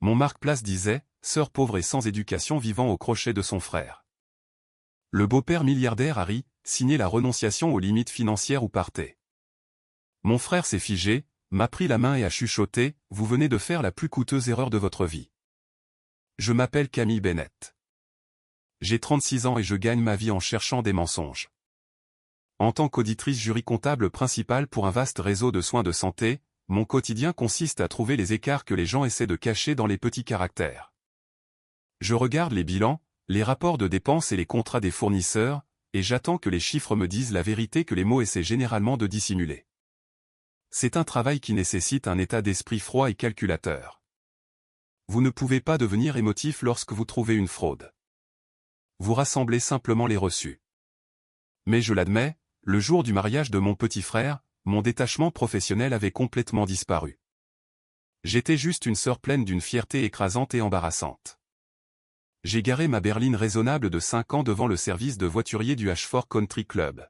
Mon marque-place disait « Sœur pauvre et sans éducation vivant au crochet de son frère ». Le beau-père milliardaire Harry signait la renonciation aux limites financières ou partait. Mon frère s'est figé, m'a pris la main et a chuchoté « Vous venez de faire la plus coûteuse erreur de votre vie. Je m'appelle Camille Bennett. J'ai 36 ans et je gagne ma vie en cherchant des mensonges. En tant qu'auditrice jury comptable principale pour un vaste réseau de soins de santé, mon quotidien consiste à trouver les écarts que les gens essaient de cacher dans les petits caractères. Je regarde les bilans, les rapports de dépenses et les contrats des fournisseurs, et j'attends que les chiffres me disent la vérité que les mots essaient généralement de dissimuler. C'est un travail qui nécessite un état d'esprit froid et calculateur. Vous ne pouvez pas devenir émotif lorsque vous trouvez une fraude. Vous rassemblez simplement les reçus. Mais je l'admets, le jour du mariage de mon petit frère, mon détachement professionnel avait complètement disparu. J'étais juste une sœur pleine d'une fierté écrasante et embarrassante. J'ai garé ma berline raisonnable de 5 ans devant le service de voiturier du Ashford Country Club.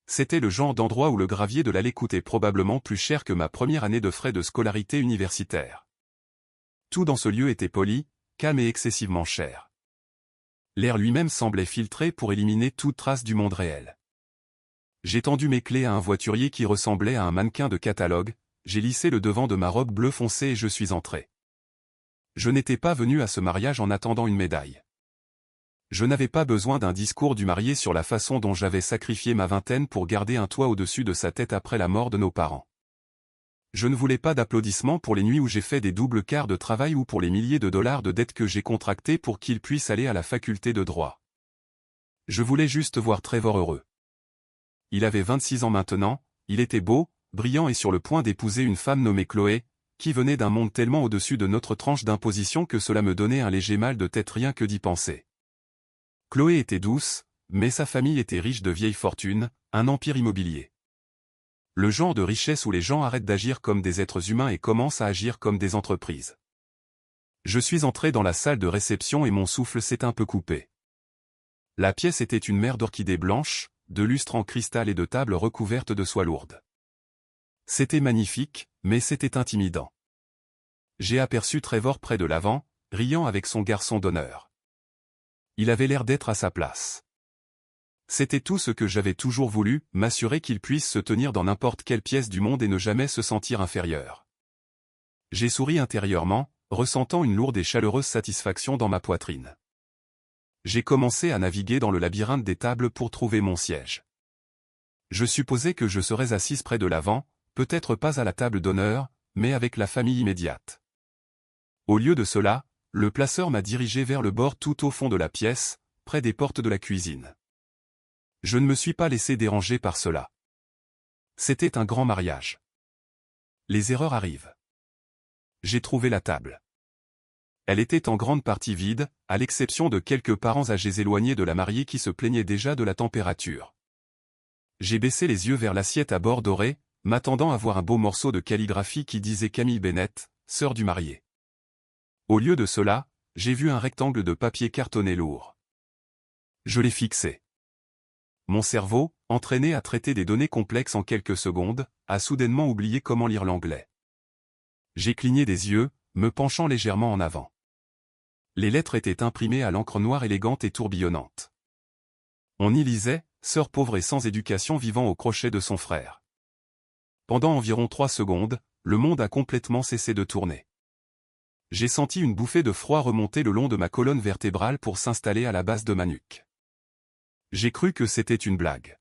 C'était le genre d'endroit où le gravier de l'allée coûtait probablement plus cher que ma première année de frais de scolarité universitaire. Tout dans ce lieu était poli, calme et excessivement cher. L'air lui-même semblait filtré pour éliminer toute trace du monde réel. J'ai tendu mes clés à un voiturier qui ressemblait à un mannequin de catalogue, j'ai lissé le devant de ma robe bleu foncé et je suis entré. Je n'étais pas venu à ce mariage en attendant une médaille. Je n'avais pas besoin d'un discours du marié sur la façon dont j'avais sacrifié ma vingtaine pour garder un toit au-dessus de sa tête après la mort de nos parents. Je ne voulais pas d'applaudissements pour les nuits où j'ai fait des doubles quarts de travail ou pour les milliers de dollars de dettes que j'ai contractées pour qu'il puisse aller à la faculté de droit. Je voulais juste voir Trevor heureux. Il avait 26 ans maintenant, il était beau, brillant et sur le point d'épouser une femme nommée Chloé, qui venait d'un monde tellement au-dessus de notre tranche d'imposition que cela me donnait un léger mal de tête rien que d'y penser. Chloé était douce, mais sa famille était riche de vieille fortune, un empire immobilier. Le genre de richesse où les gens arrêtent d'agir comme des êtres humains et commencent à agir comme des entreprises. Je suis entré dans la salle de réception et mon souffle s'est un peu coupé. La pièce était une mer d'orchidées blanches, de lustres en cristal et de tables recouvertes de soie lourde. C'était magnifique, mais c'était intimidant. J'ai aperçu Trevor près de l'avant, riant avec son garçon d'honneur. Il avait l'air d'être à sa place. C'était tout ce que j'avais toujours voulu, m'assurer qu'il puisse se tenir dans n'importe quelle pièce du monde et ne jamais se sentir inférieur. J'ai souri intérieurement, ressentant une lourde et chaleureuse satisfaction dans ma poitrine. J'ai commencé à naviguer dans le labyrinthe des tables pour trouver mon siège. Je supposais que je serais assise près de l'avant, peut-être pas à la table d'honneur, mais avec la famille immédiate. Au lieu de cela, le placeur m'a dirigé vers le bord tout au fond de la pièce, près des portes de la cuisine. Je ne me suis pas laissé déranger par cela. C'était un grand mariage. Les erreurs arrivent. J'ai trouvé la table. Elle était en grande partie vide, à l'exception de quelques parents âgés éloignés de la mariée qui se plaignaient déjà de la température. J'ai baissé les yeux vers l'assiette à bord doré, m'attendant à voir un beau morceau de calligraphie qui disait Camille Bennett, sœur du marié. Au lieu de cela, j'ai vu un rectangle de papier cartonné lourd. Je l'ai fixé. Mon cerveau, entraîné à traiter des données complexes en quelques secondes, a soudainement oublié comment lire l'anglais. J'ai cligné des yeux, me penchant légèrement en avant. Les lettres étaient imprimées à l'encre noire élégante et tourbillonnante. On y lisait « Sœur pauvre et sans éducation vivant au crochet de son frère ». Pendant environ 3 secondes, le monde a complètement cessé de tourner. J'ai senti une bouffée de froid remonter le long de ma colonne vertébrale pour s'installer à la base de ma nuque. J'ai cru que c'était une blague.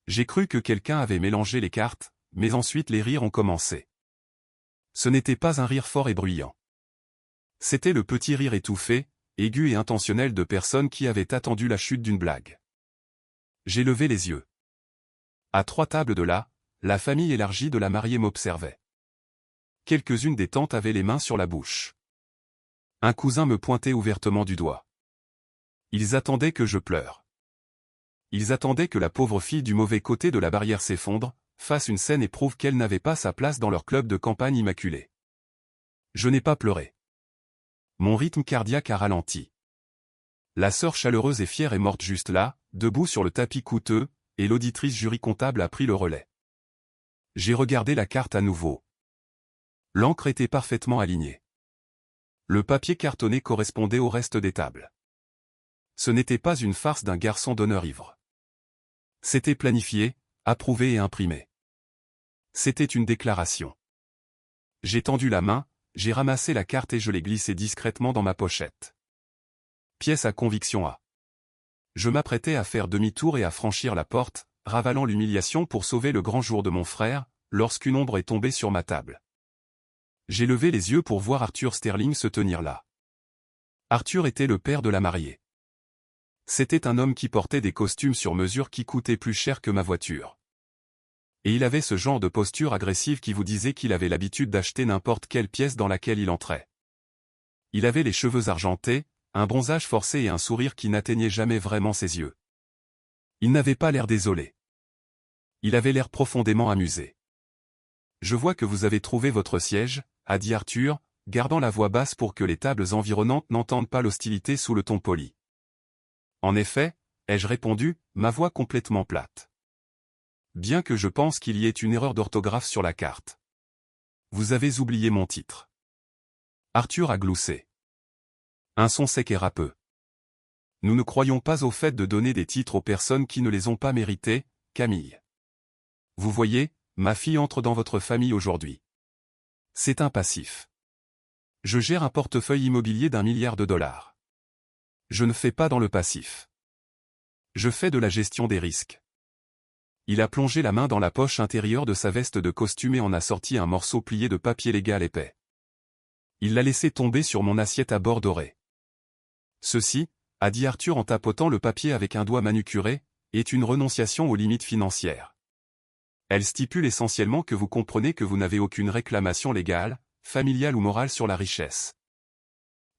J'ai cru que quelqu'un avait mélangé les cartes, mais ensuite les rires ont commencé. Ce n'était pas un rire fort et bruyant. C'était le petit rire étouffé, aigu et intentionnel de personnes qui avaient attendu la chute d'une blague. J'ai levé les yeux. À 3 tables de là, la famille élargie de la mariée m'observait. Quelques-unes des tantes avaient les mains sur la bouche. Un cousin me pointait ouvertement du doigt. Ils attendaient que je pleure. Ils attendaient que la pauvre fille du mauvais côté de la barrière s'effondre, fasse une scène et prouve qu'elle n'avait pas sa place dans leur club de campagne immaculé. Je n'ai pas pleuré. Mon rythme cardiaque a ralenti. La sœur chaleureuse et fière est morte juste là, debout sur le tapis coûteux, et l'auditrice jury comptable a pris le relais. J'ai regardé la carte à nouveau. L'encre était parfaitement alignée. Le papier cartonné correspondait au reste des tables. Ce n'était pas une farce d'un garçon d'honneur ivre. C'était planifié, approuvé et imprimé. C'était une déclaration. J'ai tendu la main, j'ai ramassé la carte et je l'ai glissée discrètement dans ma pochette. Pièce à conviction A. Je m'apprêtais à faire demi-tour et à franchir la porte, ravalant l'humiliation pour sauver le grand jour de mon frère, lorsqu'une ombre est tombée sur ma table. J'ai levé les yeux pour voir Arthur Sterling se tenir là. Arthur était le père de la mariée. C'était un homme qui portait des costumes sur mesure qui coûtaient plus cher que ma voiture. Et il avait ce genre de posture agressive qui vous disait qu'il avait l'habitude d'acheter n'importe quelle pièce dans laquelle il entrait. Il avait les cheveux argentés, un bronzage forcé et un sourire qui n'atteignait jamais vraiment ses yeux. Il n'avait pas l'air désolé. Il avait l'air profondément amusé. « Je vois que vous avez trouvé votre siège », a dit Arthur, gardant la voix basse pour que les tables environnantes n'entendent pas l'hostilité sous le ton poli. « En effet », ai-je répondu, ma voix complètement plate. Bien que je pense qu'il y ait une erreur d'orthographe sur la carte. Vous avez oublié mon titre. Arthur a gloussé. Un son sec et râpeux. Nous ne croyons pas au fait de donner des titres aux personnes qui ne les ont pas mérités, Camille. Vous voyez, ma fille entre dans votre famille aujourd'hui. C'est un passif. Je gère un portefeuille immobilier d'1 milliard de dollars. Je ne fais pas dans le passif. Je fais de la gestion des risques. Il a plongé la main dans la poche intérieure de sa veste de costume et en a sorti un morceau plié de papier légal épais. Il l'a laissé tomber sur mon assiette à bord doré. Ceci, a dit Arthur en tapotant le papier avec un doigt manucuré, est une renonciation aux limites financières. Elle stipule essentiellement que vous comprenez que vous n'avez aucune réclamation légale, familiale ou morale sur la richesse.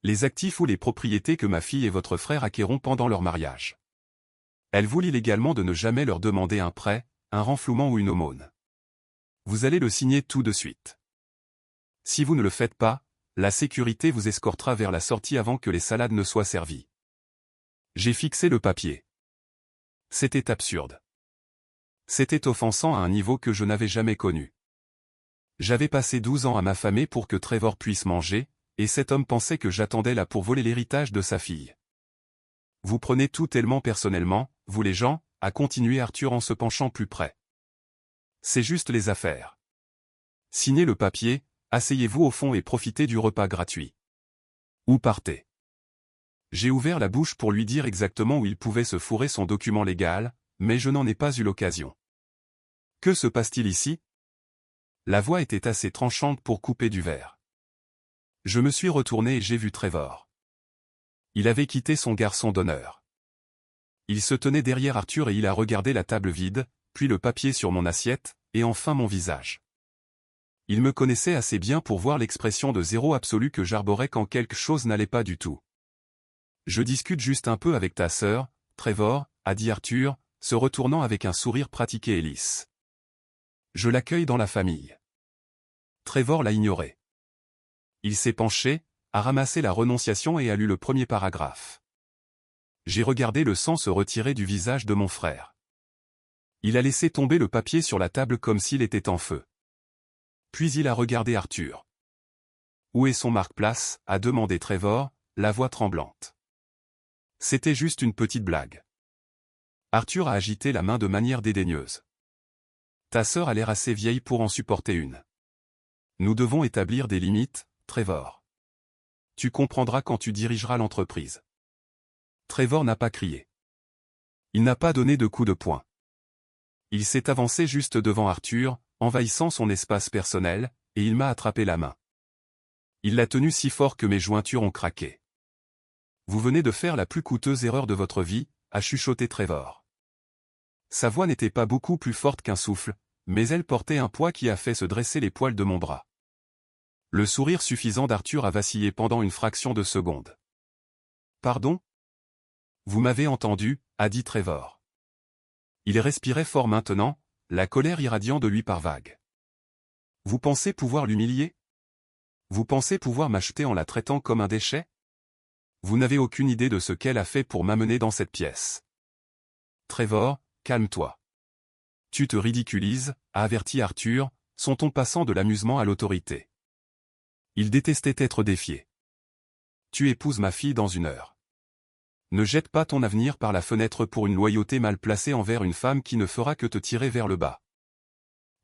Les actifs ou les propriétés que ma fille et votre frère acquerront pendant leur mariage. Elle vous lie légalement de ne jamais leur demander un prêt, un renflouement ou une aumône. Vous allez le signer tout de suite. Si vous ne le faites pas, la sécurité vous escortera vers la sortie avant que les salades ne soient servies. J'ai fixé le papier. C'était absurde. C'était offensant à un niveau que je n'avais jamais connu. J'avais passé 12 ans à m'affamer pour que Trevor puisse manger, et cet homme pensait que j'attendais là pour voler l'héritage de sa fille. Vous prenez tout tellement personnellement, vous les gens, a continué Arthur en se penchant plus près. C'est juste les affaires. Signez le papier, asseyez-vous au fond et profitez du repas gratuit. Ou partez. J'ai ouvert la bouche pour lui dire exactement où il pouvait se fourrer son document légal, mais je n'en ai pas eu l'occasion. Que se passe-t-il ici? La voix était assez tranchante pour couper du verre. Je me suis retourné et j'ai vu Trevor. Il avait quitté son garçon d'honneur. Il se tenait derrière Arthur et il a regardé la table vide, puis le papier sur mon assiette, et enfin mon visage. Il me connaissait assez bien pour voir l'expression de zéro absolu que j'arborais quand quelque chose n'allait pas du tout. Je discute juste un peu avec ta sœur, Trevor, a dit Arthur, se retournant avec un sourire pratiqué et lisse. Je l'accueille dans la famille. Trevor l'a ignoré. Il s'est penché, a ramassé la renonciation et a lu le premier paragraphe. J'ai regardé le sang se retirer du visage de mon frère. Il a laissé tomber le papier sur la table comme s'il était en feu. Puis il a regardé Arthur. « Où est son marque-place » a demandé Trevor, la voix tremblante. C'était juste une petite blague. Arthur a agité la main de manière dédaigneuse. Ta sœur a l'air assez vieille pour en supporter une. Nous devons établir des limites, Trevor. Tu comprendras quand tu dirigeras l'entreprise. Trevor n'a pas crié. Il n'a pas donné de coup de poing. Il s'est avancé juste devant Arthur, envahissant son espace personnel, et il m'a attrapé la main. Il l'a tenu si fort que mes jointures ont craqué. Vous venez de faire la plus coûteuse erreur de votre vie, a chuchoté Trevor. Sa voix n'était pas beaucoup plus forte qu'un souffle, mais elle portait un poids qui a fait se dresser les poils de mon bras. Le sourire suffisant d'Arthur a vacillé pendant une fraction de seconde. Pardon? Vous m'avez entendu, a dit Trevor. Il respirait fort maintenant, la colère irradiant de lui par vagues. Vous pensez pouvoir l'humilier? Vous pensez pouvoir m'acheter en la traitant comme un déchet? Vous n'avez aucune idée de ce qu'elle a fait pour m'amener dans cette pièce. Trevor, calme-toi. Tu te ridiculises, a averti Arthur, son ton passant de l'amusement à l'autorité. Il détestait être défié. tu épouses ma fille dans 1 heure. Ne jette pas ton avenir par la fenêtre pour une loyauté mal placée envers une femme qui ne fera que te tirer vers le bas.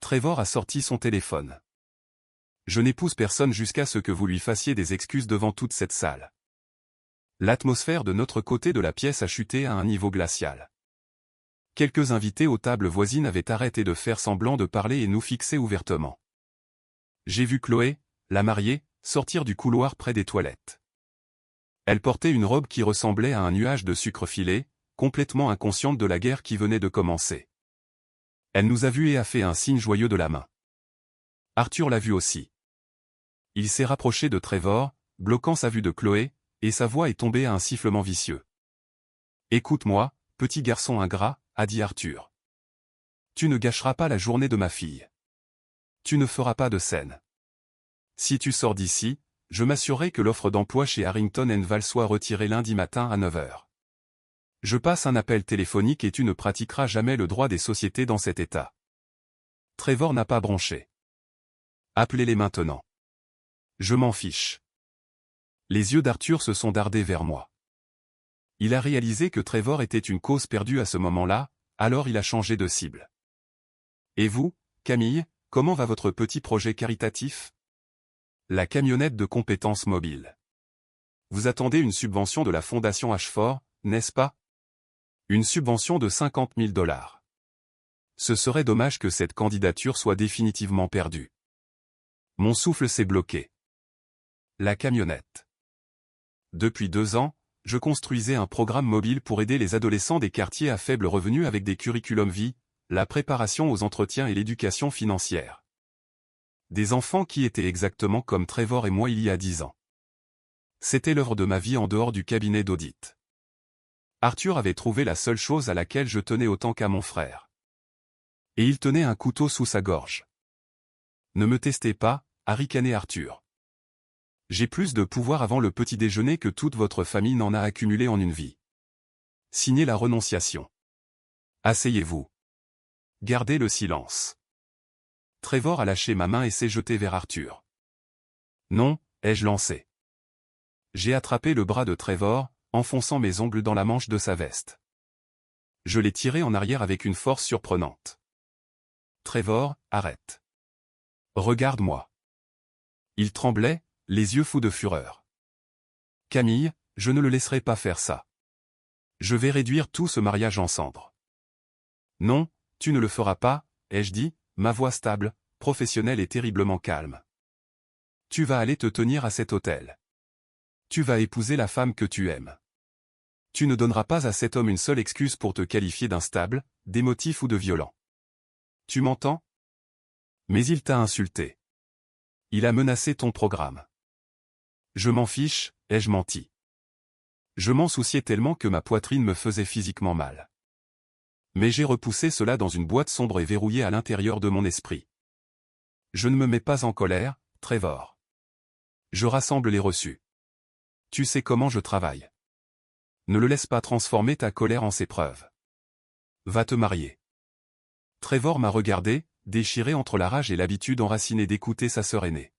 Trevor a sorti son téléphone. Je n'épouse personne jusqu'à ce que vous lui fassiez des excuses devant toute cette salle. L'atmosphère de notre côté de la pièce a chuté à un niveau glacial. Quelques invités aux tables voisines avaient arrêté de faire semblant de parler et nous fixaient ouvertement. J'ai vu Chloé, la mariée, sortir du couloir près des toilettes. Elle portait une robe qui ressemblait à un nuage de sucre filé, complètement inconsciente de la guerre qui venait de commencer. Elle nous a vus et a fait un signe joyeux de la main. Arthur l'a vu aussi. Il s'est rapproché de Trevor, bloquant sa vue de Chloé, et sa voix est tombée à un sifflement vicieux. « Écoute-moi, petit garçon ingrat », a dit Arthur. « Tu ne gâcheras pas la journée de ma fille. Tu ne feras pas de scène. Si tu sors d'ici, je m'assurerai que l'offre d'emploi chez Harrington & Val soit retirée lundi matin à 9 h. Je passe un appel téléphonique et tu ne pratiqueras jamais le droit des sociétés dans cet état. » Trevor n'a pas bronché. « Appelez-les maintenant. » Je m'en fiche. Les yeux d'Arthur se sont dardés vers moi. Il a réalisé que Trevor était une cause perdue à ce moment-là, alors il a changé de cible. « Et vous, Camille, comment va votre petit projet caritatif ? » La camionnette de compétences mobiles. Vous attendez une subvention de la Fondation Ashford, n'est-ce pas ? Une subvention de 50 000 $. Ce serait dommage que cette candidature soit définitivement perdue. Mon souffle s'est bloqué. La camionnette. Depuis 2 ans, je construisais un programme mobile pour aider les adolescents des quartiers à faible revenu avec des curriculums vie, la préparation aux entretiens et l'éducation financière. Des enfants qui étaient exactement comme Trevor et moi il y a 10 ans. C'était l'œuvre de ma vie en dehors du cabinet d'audit. Arthur avait trouvé la seule chose à laquelle je tenais autant qu'à mon frère. Et il tenait un couteau sous sa gorge. « Ne me testez pas », a ricané Arthur. J'ai plus de pouvoir avant le petit déjeuner que toute votre famille n'en a accumulé en une vie. Signez la renonciation. Asseyez-vous. Gardez le silence. Trevor a lâché ma main et s'est jeté vers Arthur. Non, ai-je lancé. J'ai attrapé le bras de Trevor, enfonçant mes ongles dans la manche de sa veste. Je l'ai tiré en arrière avec une force surprenante. Trevor, arrête. Regarde-moi. Il tremblait, les yeux fous de fureur. Camille, je ne le laisserai pas faire ça. Je vais réduire tout ce mariage en cendres. Non, tu ne le feras pas, ai-je dit, ma voix stable, professionnelle et terriblement calme. Tu vas aller te tenir à cet hôtel. Tu vas épouser la femme que tu aimes. Tu ne donneras pas à cet homme une seule excuse pour te qualifier d'instable, d'émotif ou de violent. Tu m'entends ? Mais il t'a insulté. Il a menacé ton programme. Je m'en fiche, ai-je menti. Je m'en souciais tellement que ma poitrine me faisait physiquement mal. Mais j'ai repoussé cela dans une boîte sombre et verrouillée à l'intérieur de mon esprit. Je ne me mets pas en colère, Trevor. Je rassemble les reçus. Tu sais comment je travaille. Ne le laisse pas transformer ta colère en ses preuves. Va te marier. Trevor m'a regardé, déchiré entre la rage et l'habitude enracinée d'écouter sa sœur aînée.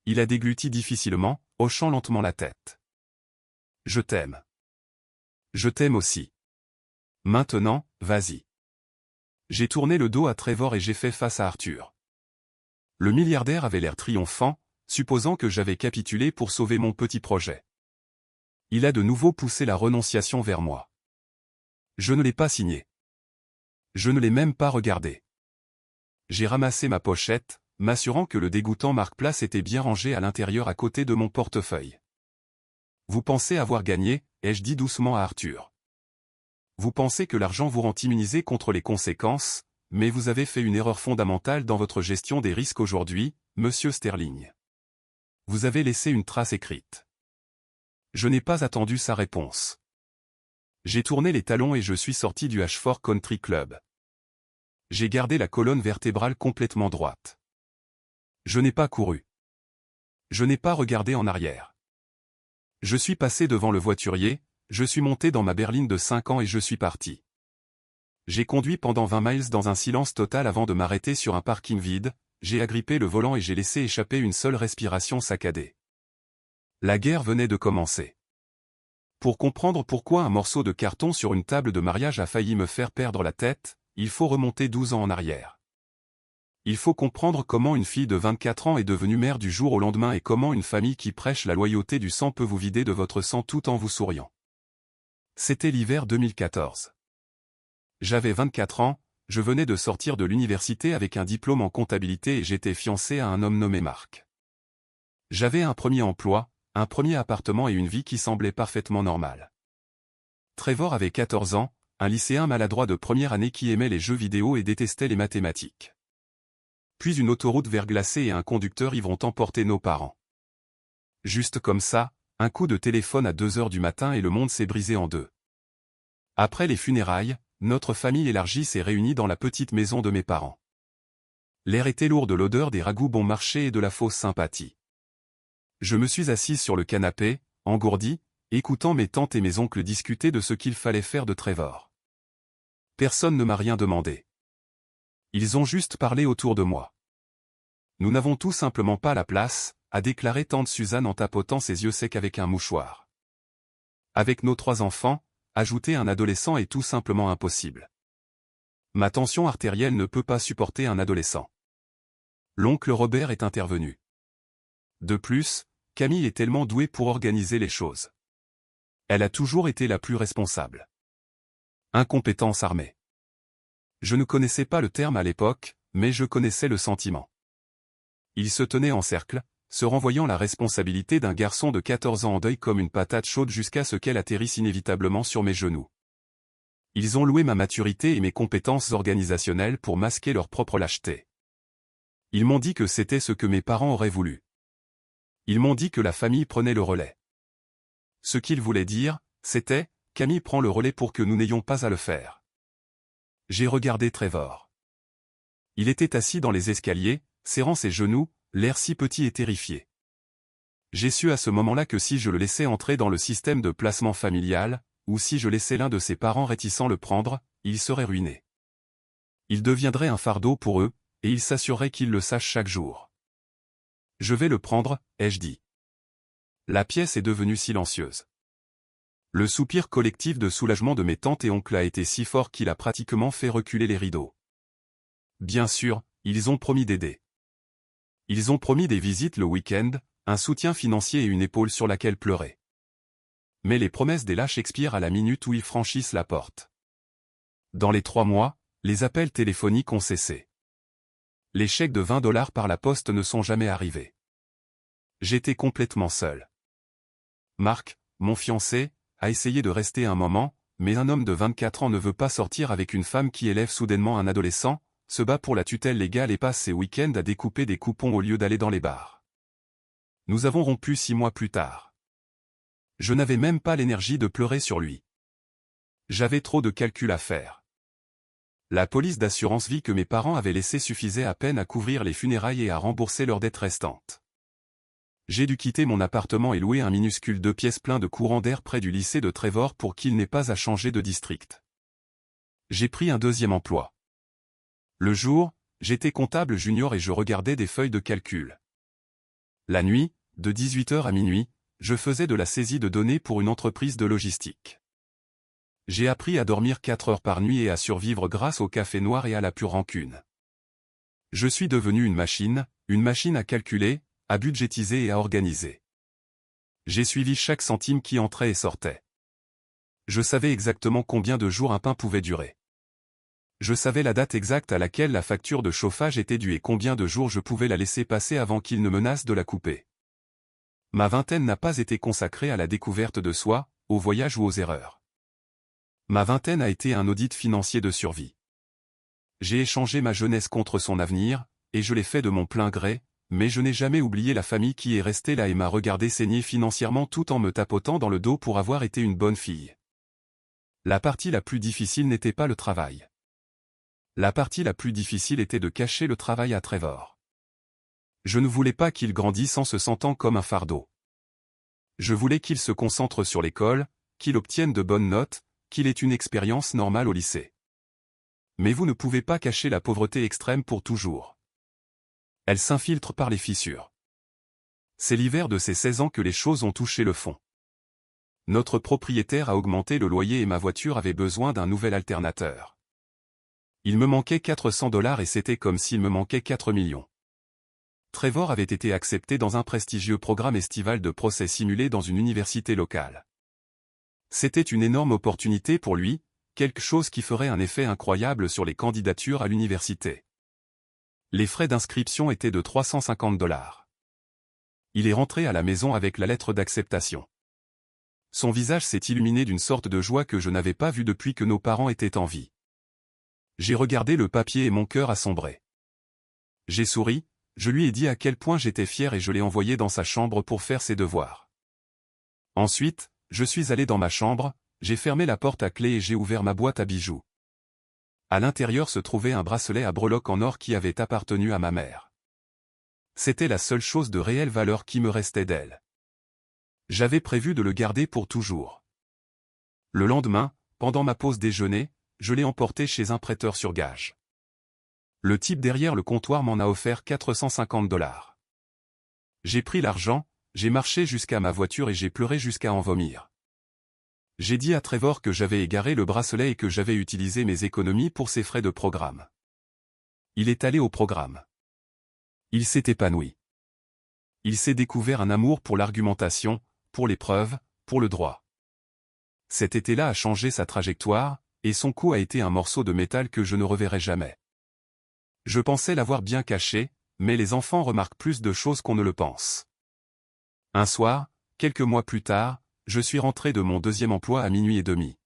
Il a dégluti difficilement, hochant lentement la tête. Je t'aime. Je t'aime aussi. Maintenant, vas-y. J'ai tourné le dos à Trevor et j'ai fait face à Arthur. Le milliardaire avait l'air triomphant, supposant que j'avais capitulé pour sauver mon petit projet. Il a de nouveau poussé la renonciation vers moi. Je ne l'ai pas signé. Je ne l'ai même pas regardé. J'ai ramassé ma pochette, m'assurant que le dégoûtant marque-place était bien rangé à l'intérieur à côté de mon portefeuille. Vous pensez avoir gagné, ai-je dit doucement à Arthur. Vous pensez que l'argent vous rend immunisé contre les conséquences, mais vous avez fait une erreur fondamentale dans votre gestion des risques aujourd'hui, monsieur Sterling. Vous avez laissé une trace écrite. Je n'ai pas attendu sa réponse. J'ai tourné les talons et je suis sorti du Ashford Country Club. J'ai gardé la colonne vertébrale complètement droite. Je n'ai pas couru. Je n'ai pas regardé en arrière. Je suis passé devant le voiturier, je suis monté dans ma berline de 5 ans et je suis parti. J'ai conduit pendant 20 miles dans un silence total avant de m'arrêter sur un parking vide, j'ai agrippé le volant et j'ai laissé échapper une seule respiration saccadée. La guerre venait de commencer. Pour comprendre pourquoi un morceau de carton sur une table de mariage a failli me faire perdre la tête, il faut remonter 12 ans en arrière. Il faut comprendre comment une fille de 24 ans est devenue mère du jour au lendemain et comment une famille qui prêche la loyauté du sang peut vous vider de votre sang tout en vous souriant. C'était l'hiver 2014. J'avais 24 ans, je venais de sortir de l'université avec un diplôme en comptabilité et j'étais fiancé à un homme nommé Marc. J'avais un premier emploi, un premier appartement et une vie qui semblait parfaitement normale. Trevor avait 14 ans, un lycéen maladroit de première année qui aimait les jeux vidéo et détestait les mathématiques. Puis une autoroute verglacée et un conducteur ivre ont emporté nos parents. Juste comme ça, un coup de téléphone à 2 heures du matin et le monde s'est brisé en deux. Après les funérailles, notre famille élargie s'est réunie dans la petite maison de mes parents. L'air était lourd de l'odeur des ragoûts bon marché et de la fausse sympathie. Je me suis assise sur le canapé, engourdi, écoutant mes tantes et mes oncles discuter de ce qu'il fallait faire de Trevor. Personne ne m'a rien demandé. Ils ont juste parlé autour de moi. Nous n'avons tout simplement pas la place, a déclaré tante Suzanne en tapotant ses yeux secs avec un mouchoir. Avec nos 3 enfants, ajouter un adolescent est tout simplement impossible. Ma tension artérielle ne peut pas supporter un adolescent. L'oncle Robert est intervenu. De plus, Camille est tellement douée pour organiser les choses. Elle a toujours été la plus responsable. Incompétence armée. Je ne connaissais pas le terme à l'époque, mais je connaissais le sentiment. Ils se tenaient en cercle, se renvoyant la responsabilité d'un garçon de 14 ans en deuil comme une patate chaude jusqu'à ce qu'elle atterrisse inévitablement sur mes genoux. Ils ont loué ma maturité et mes compétences organisationnelles pour masquer leur propre lâcheté. Ils m'ont dit que c'était ce que mes parents auraient voulu. Ils m'ont dit que la famille prenait le relais. Ce qu'ils voulaient dire, c'était « Camille prend le relais pour que nous n'ayons pas à le faire ». J'ai regardé Trevor. Il était assis dans les escaliers, serrant ses genoux, l'air si petit et terrifié. J'ai su à ce moment-là que si je le laissais entrer dans le système de placement familial, ou si je laissais l'un de ses parents réticent le prendre, il serait ruiné. Il deviendrait un fardeau pour eux, et il s'assurerait qu'ils le sachent chaque jour. « Je vais le prendre », ai-je dit. La pièce est devenue silencieuse. Le soupir collectif de soulagement de mes tantes et oncles a été si fort qu'il a pratiquement fait reculer les rideaux. Bien sûr, ils ont promis d'aider. Ils ont promis des visites le week-end, un soutien financier et une épaule sur laquelle pleurer. Mais les promesses des lâches expirent à la minute où ils franchissent la porte. Dans les 3 mois, les appels téléphoniques ont cessé. Les chèques de 20 $ par la poste ne sont jamais arrivés. J'étais complètement seul. Marc, mon fiancé, a essayé de rester un moment, mais un homme de 24 ans ne veut pas sortir avec une femme qui élève soudainement un adolescent, se bat pour la tutelle légale et passe ses week-ends à découper des coupons au lieu d'aller dans les bars. Nous avons rompu 6 mois plus tard. Je n'avais même pas l'énergie de pleurer sur lui. J'avais trop de calculs à faire. La police d'assurance vie que mes parents avaient laissée suffisait à peine à couvrir les funérailles et à rembourser leurs dettes restantes. J'ai dû quitter mon appartement et louer un minuscule 2 pièces plein de courant d'air près du lycée de Trevor pour qu'il n'ait pas à changer de district. J'ai pris un deuxième emploi. Le jour, j'étais comptable junior et je regardais des feuilles de calcul. La nuit, de 18h à minuit, je faisais de la saisie de données pour une entreprise de logistique. J'ai appris à dormir 4 heures par nuit et à survivre grâce au café noir et à la pure rancune. Je suis devenu une machine à calculer, à budgétiser et à organiser. J'ai suivi chaque centime qui entrait et sortait. Je savais exactement combien de jours un pain pouvait durer. Je savais la date exacte à laquelle la facture de chauffage était due et combien de jours je pouvais la laisser passer avant qu'il ne menace de la couper. Ma vingtaine n'a pas été consacrée à la découverte de soi, au voyage ou aux erreurs. Ma vingtaine a été un audit financier de survie. J'ai échangé ma jeunesse contre son avenir, et je l'ai fait de mon plein gré, mais je n'ai jamais oublié la famille qui est restée là et m'a regardé saigner financièrement tout en me tapotant dans le dos pour avoir été une bonne fille. La partie la plus difficile n'était pas le travail. La partie la plus difficile était de cacher le travail à Trevor. Je ne voulais pas qu'il grandisse en se sentant comme un fardeau. Je voulais qu'il se concentre sur l'école, qu'il obtienne de bonnes notes, qu'il ait une expérience normale au lycée. Mais vous ne pouvez pas cacher la pauvreté extrême pour toujours. Elle s'infiltre par les fissures. C'est l'hiver de ses 16 ans que les choses ont touché le fond. Notre propriétaire a augmenté le loyer et ma voiture avait besoin d'un nouvel alternateur. Il me manquait 400 $ et c'était comme s'il me manquait 4 millions. Trevor avait été accepté dans un prestigieux programme estival de procès simulé dans une université locale. C'était une énorme opportunité pour lui, quelque chose qui ferait un effet incroyable sur les candidatures à l'université. Les frais d'inscription étaient de 350 $. Il est rentré à la maison avec la lettre d'acceptation. Son visage s'est illuminé d'une sorte de joie que je n'avais pas vue depuis que nos parents étaient en vie. J'ai regardé le papier et mon cœur a sombré. J'ai souri, je lui ai dit à quel point j'étais fier et je l'ai envoyé dans sa chambre pour faire ses devoirs. Ensuite, je suis allé dans ma chambre, j'ai fermé la porte à clé et j'ai ouvert ma boîte à bijoux. À l'intérieur se trouvait un bracelet à breloques en or qui avait appartenu à ma mère. C'était la seule chose de réelle valeur qui me restait d'elle. J'avais prévu de le garder pour toujours. Le lendemain, pendant ma pause déjeuner, je l'ai emporté chez un prêteur sur gage. Le type derrière le comptoir m'en a offert 450 $. J'ai pris l'argent, j'ai marché jusqu'à ma voiture et j'ai pleuré jusqu'à en vomir. J'ai dit à Trevor que j'avais égaré le bracelet et que j'avais utilisé mes économies pour ses frais de programme. Il est allé au programme. Il s'est épanoui. Il s'est découvert un amour pour l'argumentation, pour les preuves, pour le droit. Cet été-là a changé sa trajectoire, et son cou a été un morceau de métal que je ne reverrai jamais. Je pensais l'avoir bien caché, mais les enfants remarquent plus de choses qu'on ne le pense. Un soir, quelques mois plus tard, je suis rentré de mon deuxième emploi à 00h30.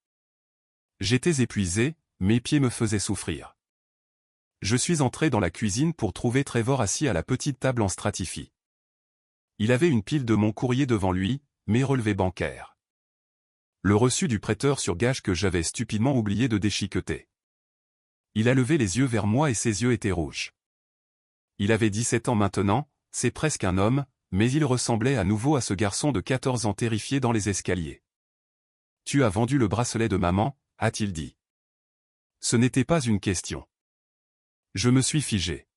J'étais épuisé, mes pieds me faisaient souffrir. Je suis entré dans la cuisine pour trouver Trevor assis à la petite table en stratifie. Il avait une pile de mon courrier devant lui, mes relevés bancaires. Le reçu du prêteur sur gage que j'avais stupidement oublié de déchiqueter. Il a levé les yeux vers moi et ses yeux étaient rouges. Il avait 17 ans maintenant, c'est presque un homme, mais il ressemblait à nouveau à ce garçon de 14 ans terrifié dans les escaliers. « Tu as vendu le bracelet de maman » a-t-il dit. Ce n'était pas une question. Je me suis figé.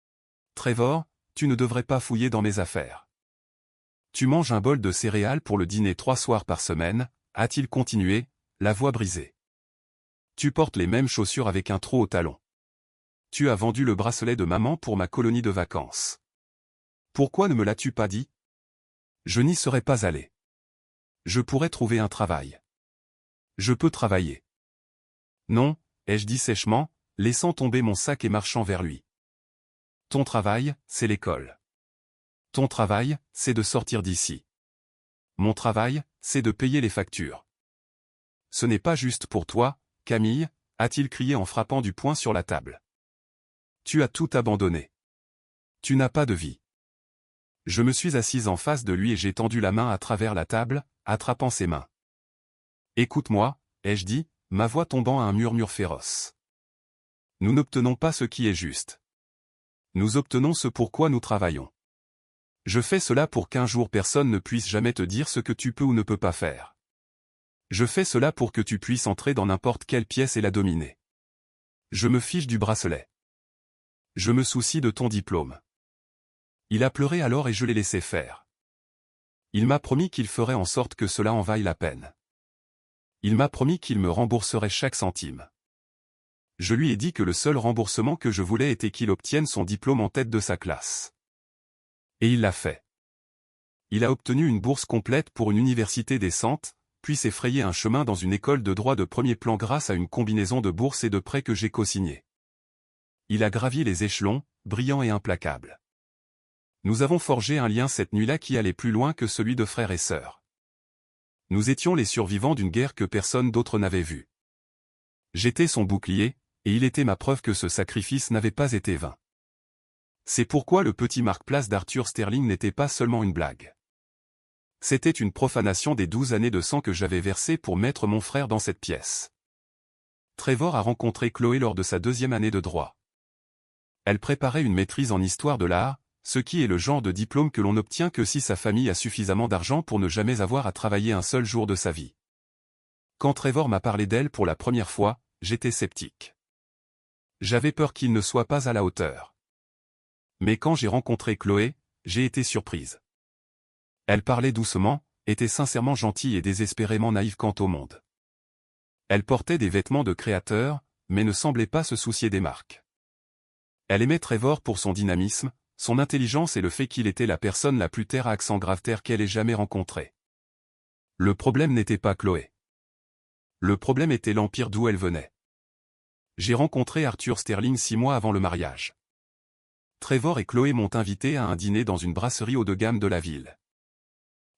« Trevor, tu ne devrais pas fouiller dans mes affaires. Tu manges un bol de céréales pour le dîner 3 soirs par semaine » a-t-il continué, la voix brisée. Tu portes les mêmes chaussures avec un trou au talon. Tu as vendu le bracelet de maman pour ma colonie de vacances. Pourquoi ne me l'as-tu pas dit? Je n'y serais pas allé. Je pourrais trouver un travail. Je peux travailler. Non, ai-je dit sèchement, laissant tomber mon sac et marchant vers lui. Ton travail, c'est l'école. Ton travail, c'est de sortir d'ici. Mon travail, c'est de payer les factures. Ce n'est pas juste pour toi, Camille, a-t-il crié en frappant du poing sur la table. Tu as tout abandonné. Tu n'as pas de vie. Je me suis assise en face de lui et j'ai tendu la main à travers la table, attrapant ses mains. Écoute-moi, ai-je dit, ma voix tombant à un murmure féroce. Nous n'obtenons pas ce qui est juste. Nous obtenons ce pour quoi nous travaillons. Je fais cela pour qu'un jour personne ne puisse jamais te dire ce que tu peux ou ne peux pas faire. Je fais cela pour que tu puisses entrer dans n'importe quelle pièce et la dominer. Je me fiche du bracelet. Je me soucie de ton diplôme. Il a pleuré alors et je l'ai laissé faire. Il m'a promis qu'il ferait en sorte que cela en vaille la peine. Il m'a promis qu'il me rembourserait chaque centime. Je lui ai dit que le seul remboursement que je voulais était qu'il obtienne son diplôme en tête de sa classe. Et il l'a fait. Il a obtenu une bourse complète pour une université décente, puis s'est frayé un chemin dans une école de droit de premier plan grâce à une combinaison de bourses et de prêts que j'ai co-signés. Il a gravi les échelons, brillant et implacable. Nous avons forgé un lien cette nuit-là qui allait plus loin que celui de frères et sœurs. Nous étions les survivants d'une guerre que personne d'autre n'avait vue. J'étais son bouclier, et il était ma preuve que ce sacrifice n'avait pas été vain. C'est pourquoi le petit marque-place d'Arthur Sterling n'était pas seulement une blague. C'était une profanation des 12 années de sang que j'avais versées pour mettre mon frère dans cette pièce. Trevor a rencontré Chloé lors de sa 2e année de droit. Elle préparait une maîtrise en histoire de l'art, ce qui est le genre de diplôme que l'on n'obtient que si sa famille a suffisamment d'argent pour ne jamais avoir à travailler un seul jour de sa vie. Quand Trevor m'a parlé d'elle pour la première fois, j'étais sceptique. J'avais peur qu'il ne soit pas à la hauteur. Mais quand j'ai rencontré Chloé, j'ai été surprise. Elle parlait doucement, était sincèrement gentille et désespérément naïve quant au monde. Elle portait des vêtements de créateur, mais ne semblait pas se soucier des marques. Elle aimait Trevor pour son dynamisme, son intelligence et le fait qu'il était la personne la plus terre à accent grave terre qu'elle ait jamais rencontrée. Le problème n'était pas Chloé. Le problème était l'empire d'où elle venait. J'ai rencontré Arthur Sterling 6 mois avant le mariage. Trevor et Chloé m'ont invité à un dîner dans une brasserie haut de gamme de la ville.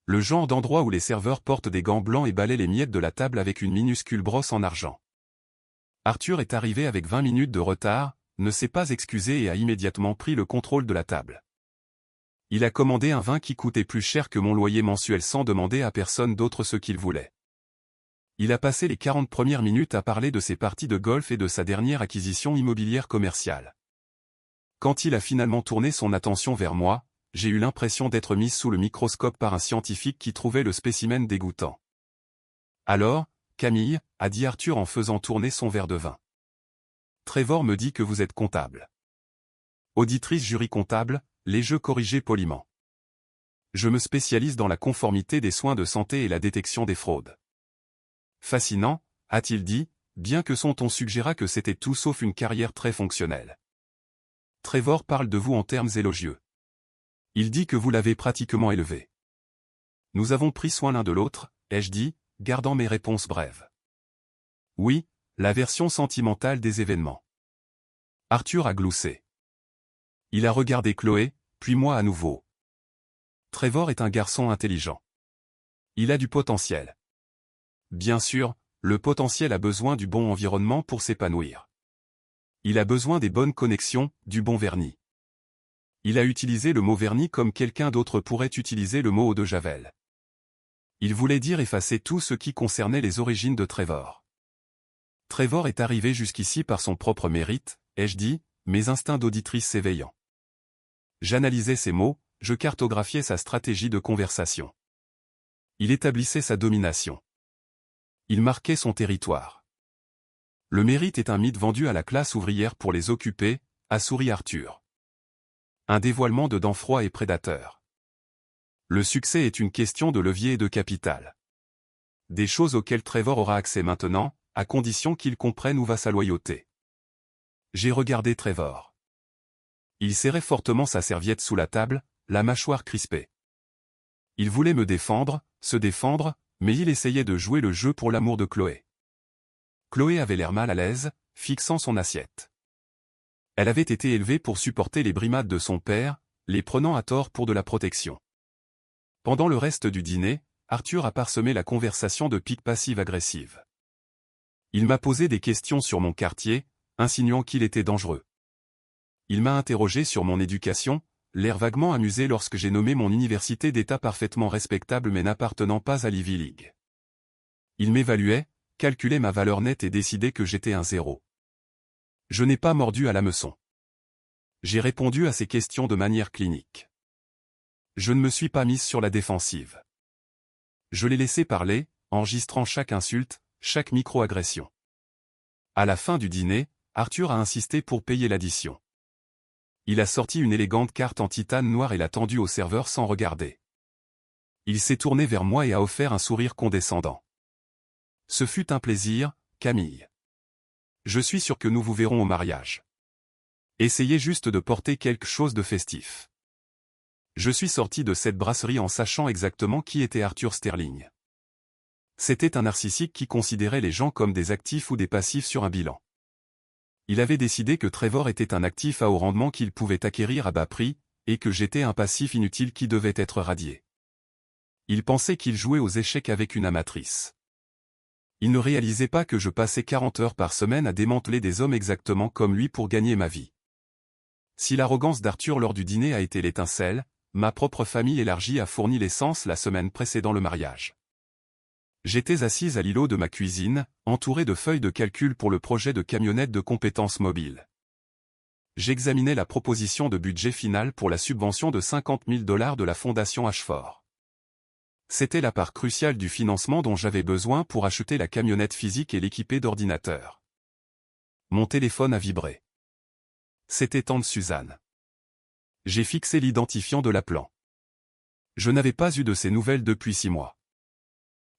Le genre d'endroit où les serveurs portent des gants blancs et balaient les miettes de la table avec une minuscule brosse en argent. Arthur est arrivé avec 20 minutes de retard, ne s'est pas excusé et a immédiatement pris le contrôle de la table. Il a commandé un vin qui coûtait plus cher que mon loyer mensuel sans demander à personne d'autre ce qu'il voulait. Il a passé les 40 premières minutes à parler de ses parties de golf et de sa dernière acquisition immobilière commerciale. Quand il a finalement tourné son attention vers moi, j'ai eu l'impression d'être mise sous le microscope par un scientifique qui trouvait le spécimen dégoûtant. Alors, Camille, a dit Arthur en faisant tourner son verre de vin. Trevor me dit que vous êtes comptable. Auditrice jury comptable, les jeux corrigés poliment. Je me spécialise dans la conformité des soins de santé et la détection des fraudes. Fascinant, a-t-il dit, bien que son ton suggéra que c'était tout sauf une carrière très fonctionnelle. Trevor parle de vous en termes élogieux. Il dit que vous l'avez pratiquement élevé. Nous avons pris soin l'un de l'autre, ai-je dit, gardant mes réponses brèves. Oui, la version sentimentale des événements. Arthur a gloussé. Il a regardé Chloé, puis moi à nouveau. Trevor est un garçon intelligent. Il a du potentiel. Bien sûr, le potentiel a besoin du bon environnement pour s'épanouir. Il a besoin des bonnes connexions, du bon vernis. Il a utilisé le mot vernis comme quelqu'un d'autre pourrait utiliser le mot eau de Javel. Il voulait dire effacer tout ce qui concernait les origines de Trevor. Trevor est arrivé jusqu'ici par son propre mérite, ai-je dit, mes instincts d'auditrice s'éveillant. J'analysais ses mots, je cartographiais sa stratégie de conversation. Il établissait sa domination. Il marquait son territoire. Le mérite est un mythe vendu à la classe ouvrière pour les occuper, a souri Arthur. Un dévoilement de dents froids et prédateurs. Le succès est une question de levier et de capital. Des choses auxquelles Trevor aura accès maintenant, à condition qu'il comprenne où va sa loyauté. J'ai regardé Trevor. Il serrait fortement sa serviette sous la table, la mâchoire crispée. Il voulait me défendre, se défendre, mais il essayait de jouer le jeu pour l'amour de Chloé. Chloé avait l'air mal à l'aise, fixant son assiette. Elle avait été élevée pour supporter les brimades de son père, les prenant à tort pour de la protection. Pendant le reste du dîner, Arthur a parsemé la conversation de piques passives-agressives. Il m'a posé des questions sur mon quartier, insinuant qu'il était dangereux. Il m'a interrogé sur mon éducation, l'air vaguement amusé lorsque j'ai nommé mon université d'État parfaitement respectable mais n'appartenant pas à l'Ivy League. Il m'évaluait, calculait ma valeur nette et décidait que j'étais un zéro. Je n'ai pas mordu à l'hameçon. J'ai répondu à ces questions de manière clinique. Je ne me suis pas mise sur la défensive. Je l'ai laissé parler, enregistrant chaque insulte, chaque micro-agression. À la fin du dîner, Arthur a insisté pour payer l'addition. Il a sorti une élégante carte en titane noire et l'a tendue au serveur sans regarder. Il s'est tourné vers moi et a offert un sourire condescendant. Ce fut un plaisir, Camille. Je suis sûr que nous vous verrons au mariage. Essayez juste de porter quelque chose de festif. Je suis sorti de cette brasserie en sachant exactement qui était Arthur Sterling. C'était un narcissique qui considérait les gens comme des actifs ou des passifs sur un bilan. Il avait décidé que Trevor était un actif à haut rendement qu'il pouvait acquérir à bas prix, et que j'étais un passif inutile qui devait être radié. Il pensait qu'il jouait aux échecs avec une amatrice. Il ne réalisait pas que je passais 40 heures par semaine à démanteler des hommes exactement comme lui pour gagner ma vie. Si l'arrogance d'Arthur lors du dîner a été l'étincelle, ma propre famille élargie a fourni l'essence la semaine précédant le mariage. J'étais assise à l'îlot de ma cuisine, entourée de feuilles de calcul pour le projet de camionnette de compétences mobiles. J'examinais la proposition de budget final pour la subvention de $50 000 de la fondation Ashford. C'était la part cruciale du financement dont j'avais besoin pour acheter la camionnette physique et l'équiper d'ordinateurs. Mon téléphone a vibré. C'était tante Suzanne. J'ai fixé l'identifiant de l'appelant. Je n'avais pas eu de ses nouvelles depuis 6 mois.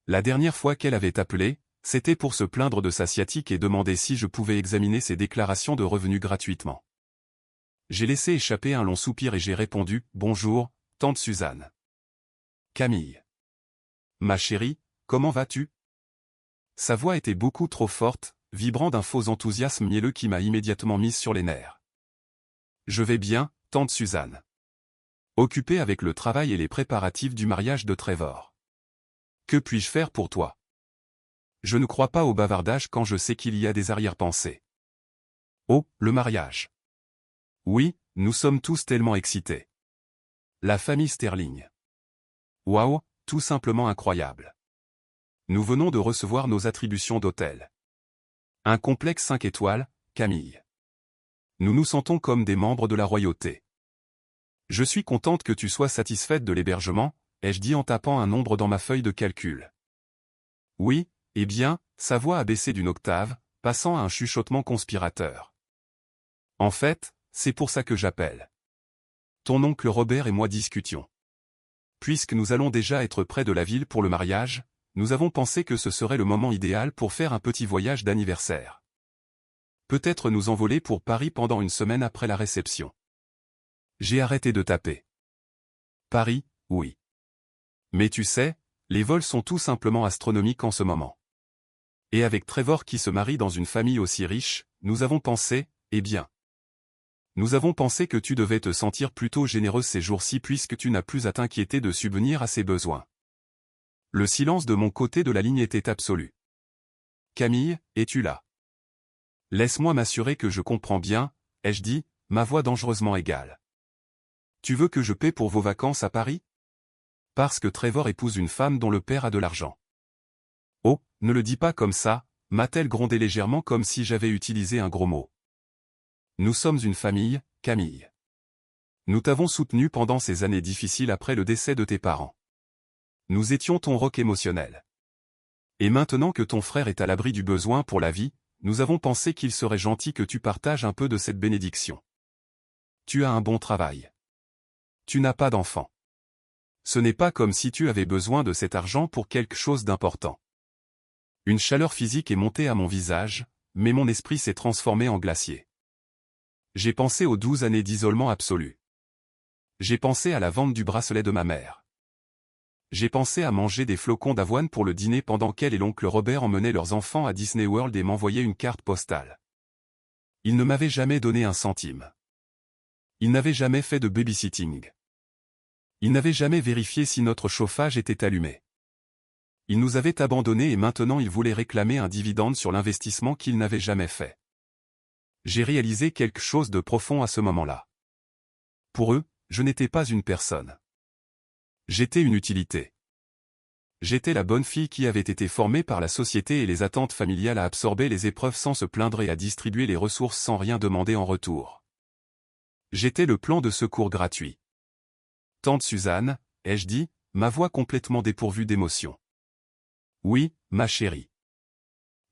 La dernière fois qu'elle avait appelé, c'était pour se plaindre de sa sciatique et demander si je pouvais examiner ses déclarations de revenus gratuitement. J'ai laissé échapper un long soupir et j'ai répondu « Bonjour, tante Suzanne. » Camille. Ma chérie, comment vas-tu? Sa voix était beaucoup trop forte, vibrant d'un faux enthousiasme mielleux qui m'a immédiatement mise sur les nerfs. Je vais bien, tante Suzanne. Occupée avec le travail et les préparatifs du mariage de Trevor. Que puis-je faire pour toi? Je ne crois pas au bavardage quand je sais qu'il y a des arrière-pensées. Oh, le mariage. Oui, nous sommes tous tellement excités. La famille Sterling. Waouh, tout simplement incroyable. Nous venons de recevoir nos attributions d'hôtel. Un complexe 5 étoiles, Camille. Nous nous sentons comme des membres de la royauté. Je suis contente que tu sois satisfaite de l'hébergement, ai-je dit en tapant un nombre dans ma feuille de calcul. Oui, eh bien, sa voix a baissé d'une octave, passant à un chuchotement conspirateur. En fait, c'est pour ça que j'appelle. Ton oncle Robert et moi discutions. Puisque nous allons déjà être près de la ville pour le mariage, nous avons pensé que ce serait le moment idéal pour faire un petit voyage d'anniversaire. Peut-être nous envoler pour Paris pendant une semaine après la réception. J'ai arrêté de taper. Paris, oui. Mais tu sais, les vols sont tout simplement astronomiques en ce moment. Et avec Trevor qui se marie dans une famille aussi riche, nous avons pensé, eh bien. Nous avons pensé que tu devais te sentir plutôt généreuse ces jours-ci puisque tu n'as plus à t'inquiéter de subvenir à ses besoins. Le silence de mon côté de la ligne était absolu. Camille, es-tu là? Laisse-moi m'assurer que je comprends bien, ai-je dit, ma voix dangereusement égale. Tu veux que je paie pour vos vacances à Paris? Parce que Trevor épouse une femme dont le père a de l'argent. Oh, ne le dis pas comme ça, m'a-t-elle grondé légèrement comme si j'avais utilisé un gros mot. Nous sommes une famille, Camille. Nous t'avons soutenu pendant ces années difficiles après le décès de tes parents. Nous étions ton roc émotionnel. Et maintenant que ton frère est à l'abri du besoin pour la vie, nous avons pensé qu'il serait gentil que tu partages un peu de cette bénédiction. Tu as un bon travail. Tu n'as pas d'enfant. Ce n'est pas comme si tu avais besoin de cet argent pour quelque chose d'important. Une chaleur physique est montée à mon visage, mais mon esprit s'est transformé en glacier. J'ai pensé aux 12 années d'isolement absolu. J'ai pensé à la vente du bracelet de ma mère. J'ai pensé à manger des flocons d'avoine pour le dîner pendant qu'elle et l'oncle Robert emmenaient leurs enfants à Disney World et m'envoyaient une carte postale. Ils ne m'avaient jamais donné un centime. Ils n'avaient jamais fait de babysitting. Ils n'avaient jamais vérifié si notre chauffage était allumé. Ils nous avaient abandonnés et maintenant ils voulaient réclamer un dividende sur l'investissement qu'ils n'avaient jamais fait. J'ai réalisé quelque chose de profond à ce moment-là. Pour eux, je n'étais pas une personne. J'étais une utilité. J'étais la bonne fille qui avait été formée par la société et les attentes familiales à absorber les épreuves sans se plaindre et à distribuer les ressources sans rien demander en retour. J'étais le plan de secours gratuit. Tante Suzanne, ai-je dit, ma voix complètement dépourvue d'émotion. Oui, ma chérie.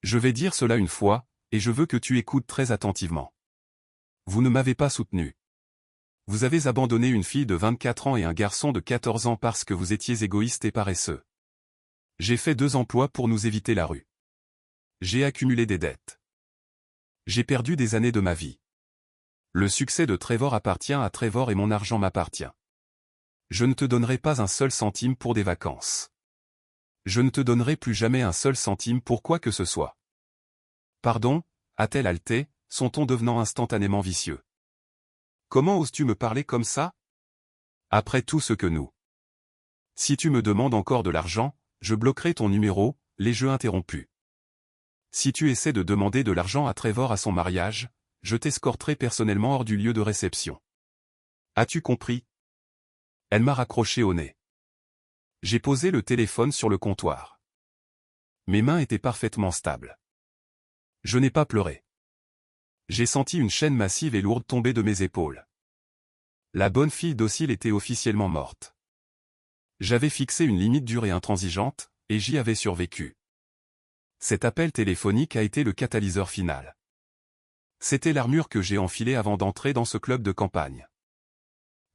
Je vais dire cela une fois, et je veux que tu écoutes très attentivement. Vous ne m'avez pas soutenu. Vous avez abandonné une fille de 24 ans et un garçon de 14 ans parce que vous étiez égoïste et paresseux. J'ai fait 2 emplois pour nous éviter la rue. J'ai accumulé des dettes. J'ai perdu des années de ma vie. Le succès de Trevor appartient à Trevor et mon argent m'appartient. Je ne te donnerai pas un seul centime pour des vacances. Je ne te donnerai plus jamais un seul centime pour quoi que ce soit. Pardon, a-t-elle haleté, son ton devenant instantanément vicieux. Comment oses-tu me parler comme ça? Après tout ce que nous. Si tu me demandes encore de l'argent, je bloquerai ton numéro, les jeux interrompus. Si tu essaies de demander de l'argent à Trevor à son mariage, je t'escorterai personnellement hors du lieu de réception. As-tu compris? Elle m'a raccroché au nez. J'ai posé le téléphone sur le comptoir. Mes mains étaient parfaitement stables. Je n'ai pas pleuré. J'ai senti une chaîne massive et lourde tomber de mes épaules. La bonne fille docile était officiellement morte. J'avais fixé une limite dure et intransigeante, et j'y avais survécu. Cet appel téléphonique a été le catalyseur final. C'était l'armure que j'ai enfilée avant d'entrer dans ce club de campagne.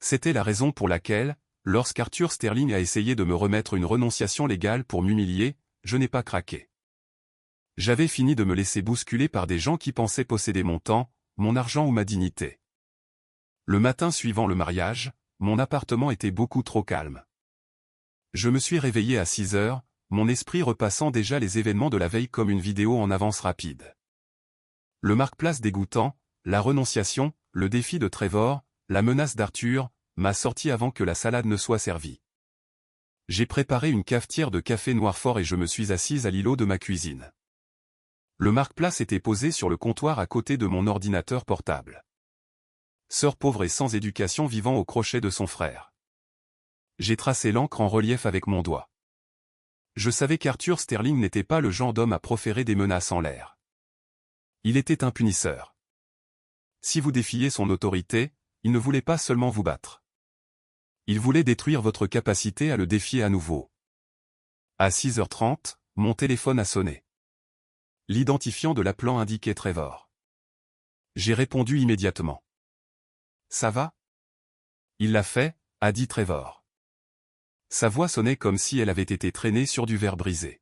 C'était la raison pour laquelle, lorsqu'Arthur Sterling a essayé de me remettre une renonciation légale pour m'humilier, je n'ai pas craqué. J'avais fini de me laisser bousculer par des gens qui pensaient posséder mon temps, mon argent ou ma dignité. Le matin suivant le mariage, mon appartement était beaucoup trop calme. Je me suis réveillé à 6 heures, mon esprit repassant déjà les événements de la veille comme une vidéo en avance rapide. Le marque-place dégoûtant, la renonciation, le défi de Trevor, la menace d'Arthur, m'a sorti avant que la salade ne soit servie. J'ai préparé une cafetière de café noir fort et je me suis assise à l'îlot de ma cuisine. Le marque-place était posé sur le comptoir à côté de mon ordinateur portable. Sœur pauvre et sans éducation vivant au crochet de son frère. J'ai tracé l'encre en relief avec mon doigt. Je savais qu'Arthur Sterling n'était pas le genre d'homme à proférer des menaces en l'air. Il était un punisseur. Si vous défiez son autorité, il ne voulait pas seulement vous battre. Il voulait détruire votre capacité à le défier à nouveau. À 6h30, mon téléphone a sonné. L'identifiant de l'appelant indiquait Trevor. J'ai répondu immédiatement. « Ça va ?» « Il l'a fait », a dit Trevor. Sa voix sonnait comme si elle avait été traînée sur du verre brisé.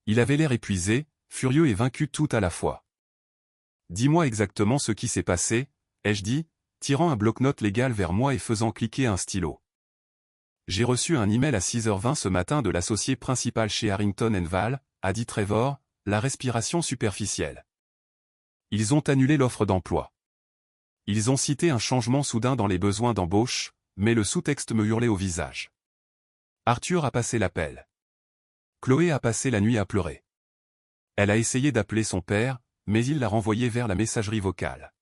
Il avait l'air épuisé, furieux et vaincu tout à la fois. « Dis-moi exactement ce qui s'est passé », ai-je dit, tirant un bloc-notes légal vers moi et faisant cliquer un stylo. J'ai reçu un email à 6h20 ce matin de l'associé principal chez Harrington & Val, a dit Trevor, la respiration superficielle. Ils ont annulé l'offre d'emploi. Ils ont cité un changement soudain dans les besoins d'embauche, mais le sous-texte me hurlait au visage. Arthur a passé l'appel. Chloé a passé la nuit à pleurer. Elle a essayé d'appeler son père, mais il l'a renvoyé vers la messagerie vocale.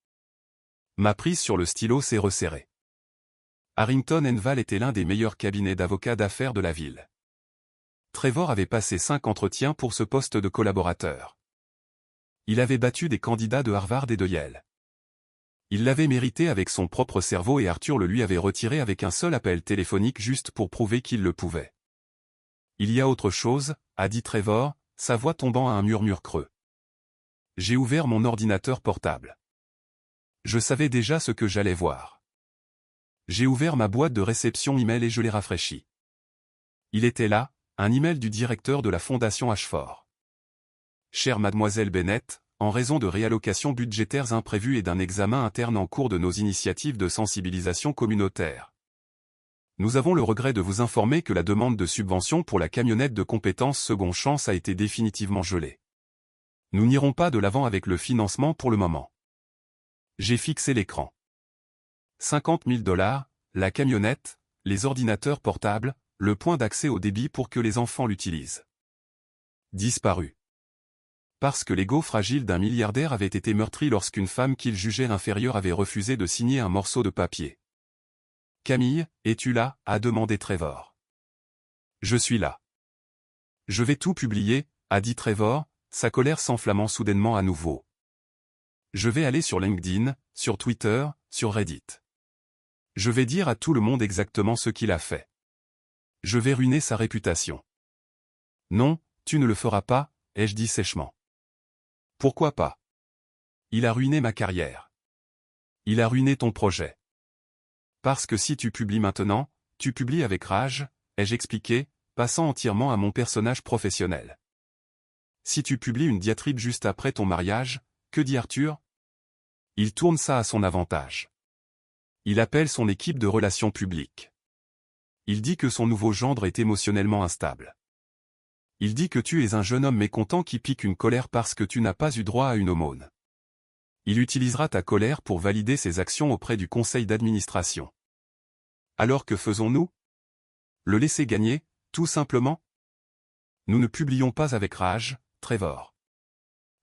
Ma prise sur le stylo s'est resserrée. Harrington & Val était l'un des meilleurs cabinets d'avocats d'affaires de la ville. Trevor avait passé 5 entretiens pour ce poste de collaborateur. Il avait battu des candidats de Harvard et de Yale. Il l'avait mérité avec son propre cerveau et Arthur le lui avait retiré avec un seul appel téléphonique juste pour prouver qu'il le pouvait. Il y a autre chose, a dit Trevor, sa voix tombant à un murmure creux. J'ai ouvert mon ordinateur portable. Je savais déjà ce que j'allais voir. J'ai ouvert ma boîte de réception email et je l'ai rafraîchi. Il était là, un email du directeur de la Fondation Ashford. Chère mademoiselle Bennett, en raison de réallocations budgétaires imprévues et d'un examen interne en cours de nos initiatives de sensibilisation communautaire. Nous avons le regret de vous informer que la demande de subvention pour la camionnette de compétences Second Chance a été définitivement gelée. Nous n'irons pas de l'avant avec le financement pour le moment. J'ai fixé l'écran. 50 000 $, la camionnette, les ordinateurs portables, le point d'accès au débit pour que les enfants l'utilisent. Disparu. Parce que l'ego fragile d'un milliardaire avait été meurtri lorsqu'une femme qu'il jugeait inférieure avait refusé de signer un morceau de papier. « Camille, es-tu là ?» a demandé Trevor. « Je suis là. »« Je vais tout publier » a dit Trevor, sa colère s'enflammant soudainement à nouveau. « Je vais aller sur LinkedIn, sur Twitter, sur Reddit. Je vais dire à tout le monde exactement ce qu'il a fait. Je vais ruiner sa réputation. »« Non, tu ne le feras pas, » ai-je dit sèchement. Pourquoi pas? Il a ruiné ma carrière. Il a ruiné ton projet. Parce que si tu publies maintenant, tu publies avec rage, ai-je expliqué, passant entièrement à mon personnage professionnel. Si tu publies une diatribe juste après ton mariage, que dit Arthur? Il tourne ça à son avantage. Il appelle son équipe de relations publiques. Il dit que son nouveau gendre est émotionnellement instable. Il dit que tu es un jeune homme mécontent qui pique une colère parce que tu n'as pas eu droit à une aumône. Il utilisera ta colère pour valider ses actions auprès du conseil d'administration. Alors que faisons-nous? Le laisser gagner, tout simplement? Nous ne publions pas avec rage, Trevor.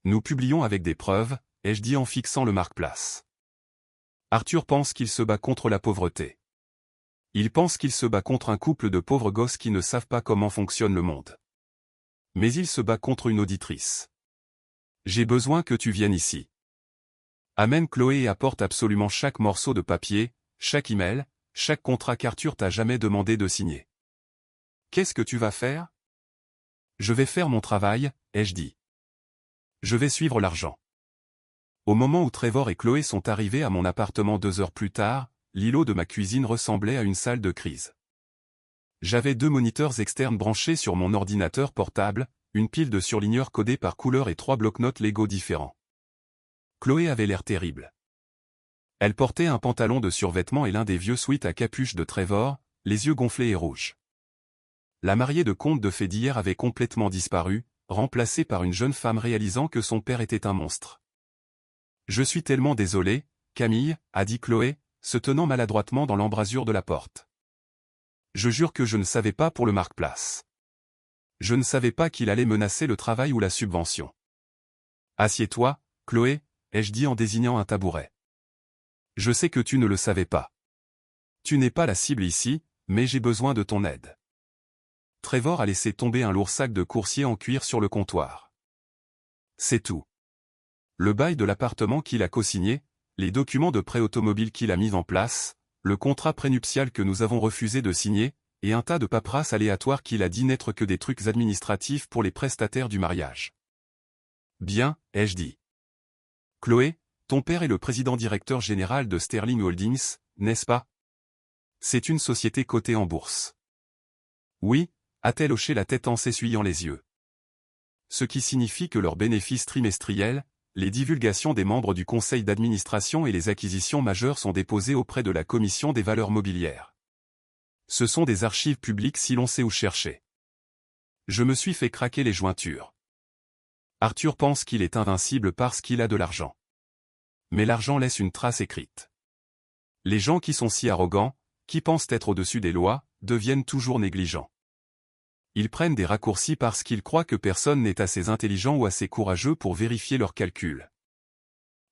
Nous publions avec des preuves, ai-je dit en fixant le marque-place. Arthur pense qu'il se bat contre la pauvreté. Il pense qu'il se bat contre un couple de pauvres gosses qui ne savent pas comment fonctionne le monde. Mais il se bat contre une auditrice. J'ai besoin que tu viennes ici. Amène Chloé et apporte absolument chaque morceau de papier, chaque email, chaque contrat qu'Arthur t'a jamais demandé de signer. Qu'est-ce que tu vas faire? Je vais faire mon travail, ai-je dit. Je vais suivre l'argent. Au moment où Trevor et Chloé sont arrivés à mon appartement 2 heures plus tard, l'îlot de ma cuisine ressemblait à une salle de crise. J'avais 2 moniteurs externes branchés sur mon ordinateur portable, une pile de surligneurs codés par couleur et 3 blocs-notes Lego différents. Chloé avait l'air terrible. Elle portait un pantalon de survêtement et l'un des vieux sweats à capuche de Trevor, les yeux gonflés et rouges. La mariée de conte de fées d'hier avait complètement disparu, remplacée par une jeune femme réalisant que son père était un monstre. « Je suis tellement désolé, Camille, a dit Chloé, se tenant maladroitement dans l'embrasure de la porte. Je jure que je ne savais pas pour le marque-place. Je ne savais pas qu'il allait menacer le travail ou la subvention. Assieds-toi, Chloé, ai-je dit en désignant un tabouret. Je sais que tu ne le savais pas. Tu n'es pas la cible ici, mais j'ai besoin de ton aide. Trevor a laissé tomber un lourd sac de coursier en cuir sur le comptoir. C'est tout. Le bail de l'appartement qu'il a co-signé, les documents de prêt automobile qu'il a mis en place, le contrat prénuptial que nous avons refusé de signer, et un tas de paperasses aléatoires qu'il a dit n'être que des trucs administratifs pour les prestataires du mariage. Bien, ai-je dit. Chloé, ton père est le président-directeur général de Sterling Holdings, n'est-ce pas? C'est une société cotée en bourse. Oui, a-t-elle hoché la tête en s'essuyant les yeux. Ce qui signifie que leurs bénéfices trimestriels, les divulgations des membres du conseil d'administration et les acquisitions majeures sont déposées auprès de la Commission des valeurs mobilières. Ce sont des archives publiques si l'on sait où chercher. Je me suis fait craquer les jointures. Arthur pense qu'il est invincible parce qu'il a de l'argent. Mais l'argent laisse une trace écrite. Les gens qui sont si arrogants, qui pensent être au-dessus des lois, deviennent toujours négligents. Ils prennent des raccourcis parce qu'ils croient que personne n'est assez intelligent ou assez courageux pour vérifier leurs calculs.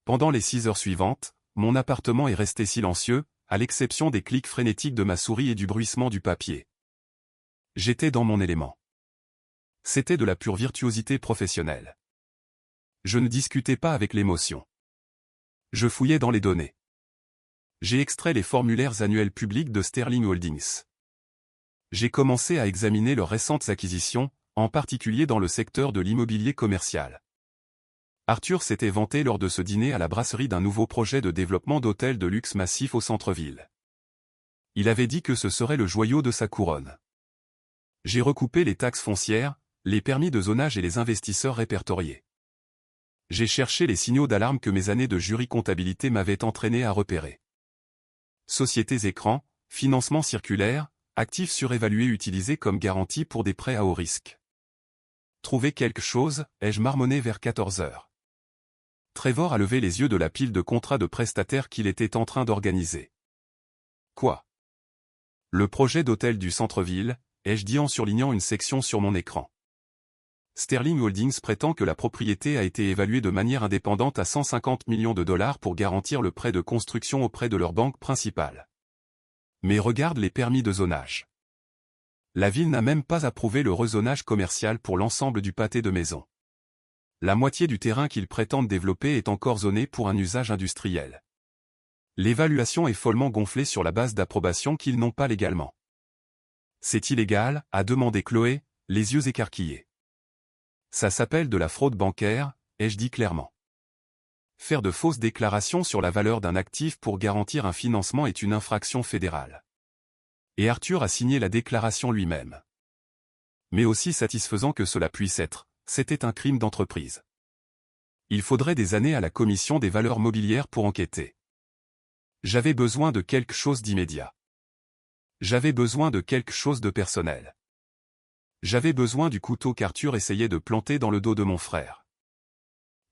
Pendant les 6 heures suivantes, mon appartement est resté silencieux, à l'exception des clics frénétiques de ma souris et du bruissement du papier. J'étais dans mon élément. C'était de la pure virtuosité professionnelle. Je ne discutais pas avec l'émotion. Je fouillais dans les données. J'ai extrait les formulaires annuels publics de Sterling Holdings. J'ai commencé à examiner leurs récentes acquisitions, en particulier dans le secteur de l'immobilier commercial. Arthur s'était vanté lors de ce dîner à la brasserie d'un nouveau projet de développement d'hôtels de luxe massif au centre-ville. Il avait dit que ce serait le joyau de sa couronne. J'ai recoupé les taxes foncières, les permis de zonage et les investisseurs répertoriés. J'ai cherché les signaux d'alarme que mes années de jury comptabilité m'avaient entraîné à repérer. Sociétés écrans, financement circulaire, actifs surévalués utilisés comme garantie pour des prêts à haut risque. Trouver quelque chose, ai-je marmonné vers 14 heures. Trevor a levé les yeux de la pile de contrats de prestataires qu'il était en train d'organiser. Quoi? Le projet d'hôtel du centre-ville, ai-je dit en surlignant une section sur mon écran. Sterling Holdings prétend que la propriété a été évaluée de manière indépendante à 150 millions de dollars pour garantir le prêt de construction auprès de leur banque principale. Mais regarde les permis de zonage. La ville n'a même pas approuvé le rezonage commercial pour l'ensemble du pâté de maisons. La moitié du terrain qu'ils prétendent développer est encore zoné pour un usage industriel. L'évaluation est follement gonflée sur la base d'approbation qu'ils n'ont pas légalement. C'est illégal, a demandé Chloé, les yeux écarquillés. Ça s'appelle de la fraude bancaire, ai-je dit clairement. Faire de fausses déclarations sur la valeur d'un actif pour garantir un financement est une infraction fédérale. Et Arthur a signé la déclaration lui-même. Mais aussi satisfaisant que cela puisse être, c'était un crime d'entreprise. Il faudrait des années à la Commission des valeurs mobilières pour enquêter. J'avais besoin de quelque chose d'immédiat. J'avais besoin de quelque chose de personnel. J'avais besoin du couteau qu'Arthur essayait de planter dans le dos de mon frère.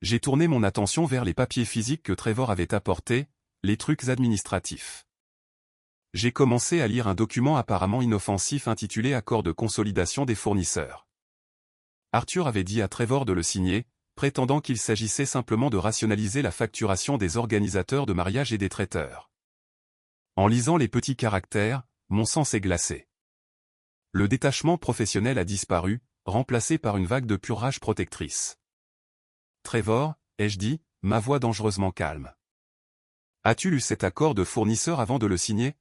J'ai tourné mon attention vers les papiers physiques que Trevor avait apportés, les trucs administratifs. J'ai commencé à lire un document apparemment inoffensif intitulé Accord de consolidation des fournisseurs. Arthur avait dit à Trevor de le signer, prétendant qu'il s'agissait simplement de rationaliser la facturation des organisateurs de mariage et des traiteurs. En lisant les petits caractères, mon sang s'est glacé. Le détachement professionnel a disparu, remplacé par une vague de pure rage protectrice. Trevor, ai-je dit, ma voix dangereusement calme. As-tu lu cet accord de fournisseur avant de le signer?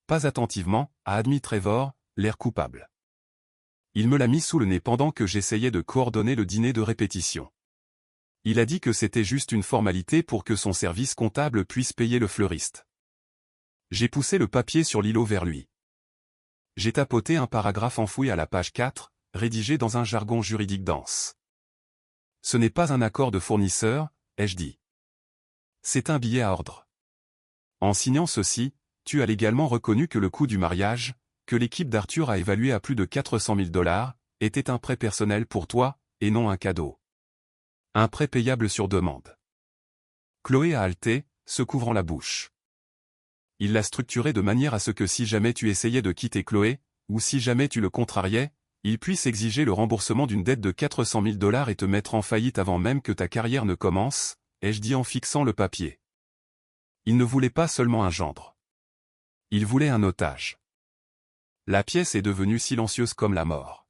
Pas attentivement, a admis Trevor, l'air coupable. Il me l'a mis sous le nez pendant que j'essayais de coordonner le dîner de répétition. Il a dit que c'était juste une formalité pour que son service comptable puisse payer le fleuriste. J'ai poussé le papier sur l'îlot vers lui. J'ai tapoté un paragraphe enfoui à la page 4, rédigé dans un jargon juridique dense. Ce n'est pas un accord de fournisseur, ai-je dit. C'est un billet à ordre. En signant ceci, tu as légalement reconnu que le coût du mariage, que l'équipe d'Arthur a évalué à plus de 400 000 $, était un prêt personnel pour toi, et non un cadeau. Un prêt payable sur demande. Chloé a haleté, se couvrant la bouche. Il l'a structuré de manière à ce que si jamais tu essayais de quitter Chloé, ou si jamais tu le contrariais, il puisse exiger le remboursement d'une dette de 400 000 $ et te mettre en faillite avant même que ta carrière ne commence, ai-je dit en fixant le papier. Il ne voulait pas seulement un gendre. Il voulait un otage. La pièce est devenue silencieuse comme la mort.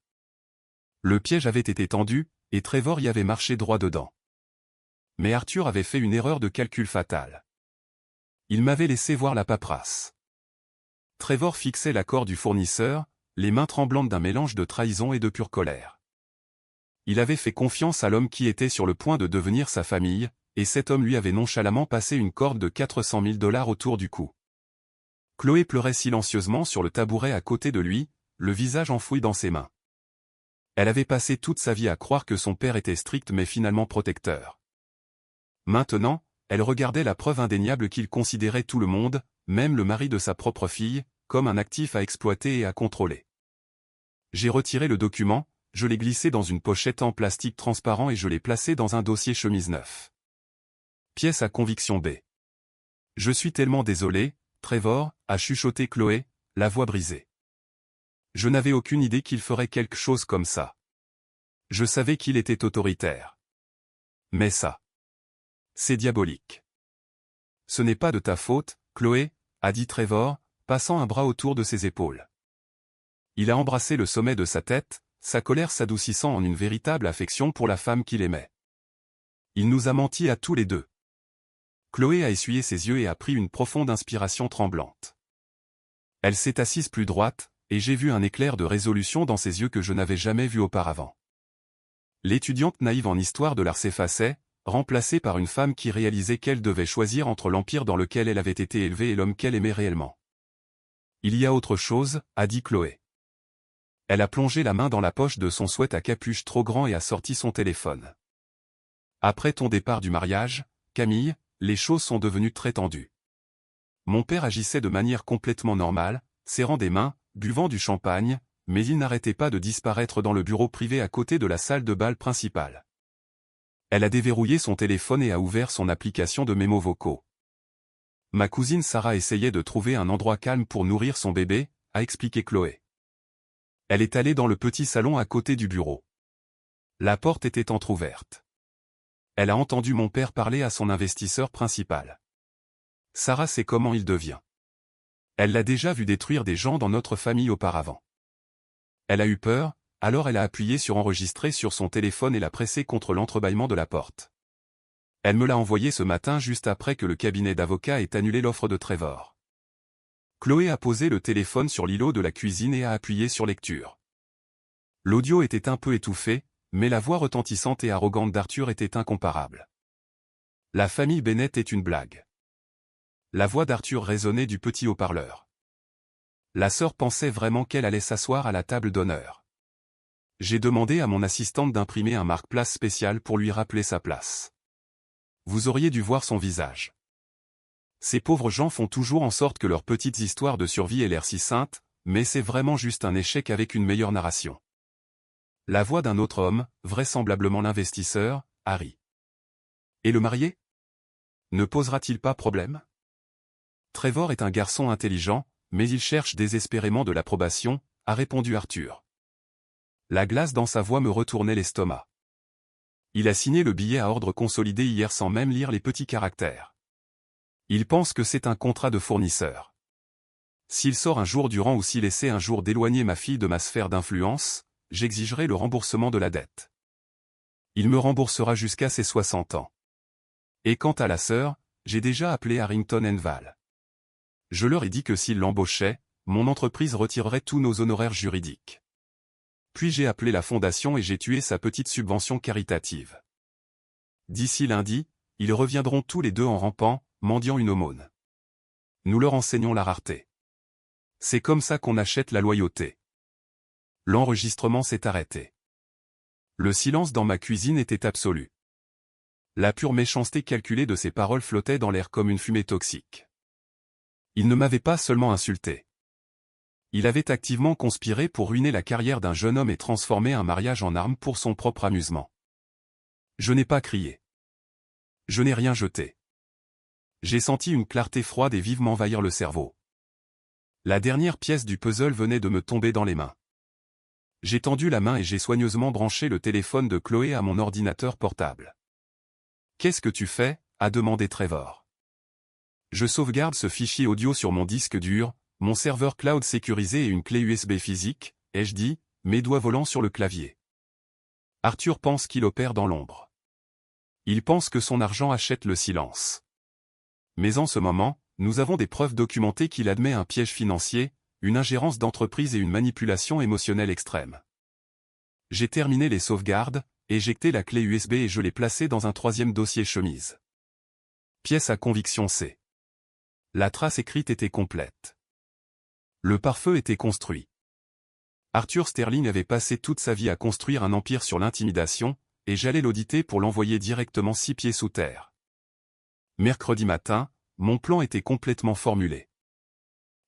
Le piège avait été tendu, et Trevor y avait marché droit dedans. Mais Arthur avait fait une erreur de calcul fatale. Il m'avait laissé voir la paperasse. Trevor fixait l'accord du fournisseur, les mains tremblantes d'un mélange de trahison et de pure colère. Il avait fait confiance à l'homme qui était sur le point de devenir sa famille, et cet homme lui avait nonchalamment passé une corde de 400 000 $ autour du cou. Chloé pleurait silencieusement sur le tabouret à côté de lui, le visage enfoui dans ses mains. Elle avait passé toute sa vie à croire que son père était strict mais finalement protecteur. Maintenant, elle regardait la preuve indéniable qu'il considérait tout le monde, même le mari de sa propre fille, comme un actif à exploiter et à contrôler. J'ai retiré le document, je l'ai glissé dans une pochette en plastique transparent et je l'ai placé dans un dossier chemise neuf. Pièce à conviction B. Je suis tellement désolé, Trevor, a chuchoté Chloé, la voix brisée. Je n'avais aucune idée qu'il ferait quelque chose comme ça. Je savais qu'il était autoritaire. Mais ça, c'est diabolique. Ce n'est pas de ta faute, Chloé, a dit Trevor, passant un bras autour de ses épaules. Il a embrassé le sommet de sa tête, sa colère s'adoucissant en une véritable affection pour la femme qu'il aimait. Il nous a menti à tous les deux. Chloé a essuyé ses yeux et a pris une profonde inspiration tremblante. Elle s'est assise plus droite, et j'ai vu un éclair de résolution dans ses yeux que je n'avais jamais vu auparavant. L'étudiante naïve en histoire de l'art s'effaçait, remplacée par une femme qui réalisait qu'elle devait choisir entre l'empire dans lequel elle avait été élevée et l'homme qu'elle aimait réellement. Il y a autre chose, a dit Chloé. Elle a plongé la main dans la poche de son sweat à capuche trop grand et a sorti son téléphone. Après ton départ du mariage, Camille, les choses sont devenues très tendues. Mon père agissait de manière complètement normale, serrant des mains, buvant du champagne, mais il n'arrêtait pas de disparaître dans le bureau privé à côté de la salle de bal principale. Elle a déverrouillé son téléphone et a ouvert son application de mémos vocaux. Ma cousine Sarah essayait de trouver un endroit calme pour nourrir son bébé, a expliqué Chloé. Elle est allée dans le petit salon à côté du bureau. La porte était entr'ouverte. Elle a entendu mon père parler à son investisseur principal. Sarah sait comment il devient. Elle l'a déjà vu détruire des gens dans notre famille auparavant. Elle a eu peur, alors elle a appuyé sur enregistrer sur son téléphone et l'a pressé contre l'entrebâillement de la porte. Elle me l'a envoyé ce matin juste après que le cabinet d'avocats ait annulé l'offre de Trevor. Chloé a posé le téléphone sur l'îlot de la cuisine et a appuyé sur lecture. L'audio était un peu étouffé, mais la voix retentissante et arrogante d'Arthur était incomparable. La famille Bennett est une blague. La voix d'Arthur résonnait du petit haut-parleur. La sœur pensait vraiment qu'elle allait s'asseoir à la table d'honneur. J'ai demandé à mon assistante d'imprimer un marque-place spécial pour lui rappeler sa place. Vous auriez dû voir son visage. Ces pauvres gens font toujours en sorte que leurs petites histoires de survie aient l'air si saintes, mais c'est vraiment juste un échec avec une meilleure narration. La voix d'un autre homme, vraisemblablement l'investisseur, Harry. Et le marié? Ne posera-t-il pas problème? Trevor est un garçon intelligent, mais il cherche désespérément de l'approbation, a répondu Arthur. La glace dans sa voix me retournait l'estomac. Il a signé le billet à ordre consolidé hier sans même lire les petits caractères. Il pense que c'est un contrat de fournisseur. S'il sort un jour durant ou s'il essaie un jour d'éloigner ma fille de ma sphère d'influence, j'exigerai le remboursement de la dette. Il me remboursera jusqu'à ses 60 ans. Et quant à la sœur, j'ai déjà appelé Harrington & Val. Je leur ai dit que s'ils l'embauchaient, mon entreprise retirerait tous nos honoraires juridiques. Puis j'ai appelé la fondation et j'ai tué sa petite subvention caritative. D'ici lundi, ils reviendront tous les deux en rampant, mendiant une aumône. Nous leur enseignons la rareté. C'est comme ça qu'on achète la loyauté. L'enregistrement s'est arrêté. Le silence dans ma cuisine était absolu. La pure méchanceté calculée de ses paroles flottait dans l'air comme une fumée toxique. Il ne m'avait pas seulement insulté. Il avait activement conspiré pour ruiner la carrière d'un jeune homme et transformer un mariage en arme pour son propre amusement. Je n'ai pas crié. Je n'ai rien jeté. J'ai senti une clarté froide et vive m'envahir le cerveau. La dernière pièce du puzzle venait de me tomber dans les mains. J'ai tendu la main et j'ai soigneusement branché le téléphone de Chloé à mon ordinateur portable. « Qu'est-ce que tu fais ?» a demandé Trevor. « Je sauvegarde ce fichier audio sur mon disque dur, mon serveur cloud sécurisé et une clé USB physique, » ai-je dit, mes doigts volant sur le clavier. Arthur pense qu'il opère dans l'ombre. Il pense que son argent achète le silence. Mais en ce moment, nous avons des preuves documentées qu'il admet un piège financier, une ingérence d'entreprise et une manipulation émotionnelle extrême. J'ai terminé les sauvegardes, éjecté la clé USB et je l'ai placée dans un troisième dossier chemise. Pièce à conviction C. La trace écrite était complète. Le pare-feu était construit. Arthur Sterling avait passé toute sa vie à construire un empire sur l'intimidation, et j'allais l'auditer pour l'envoyer directement 6 pieds sous terre. Mercredi matin, mon plan était complètement formulé.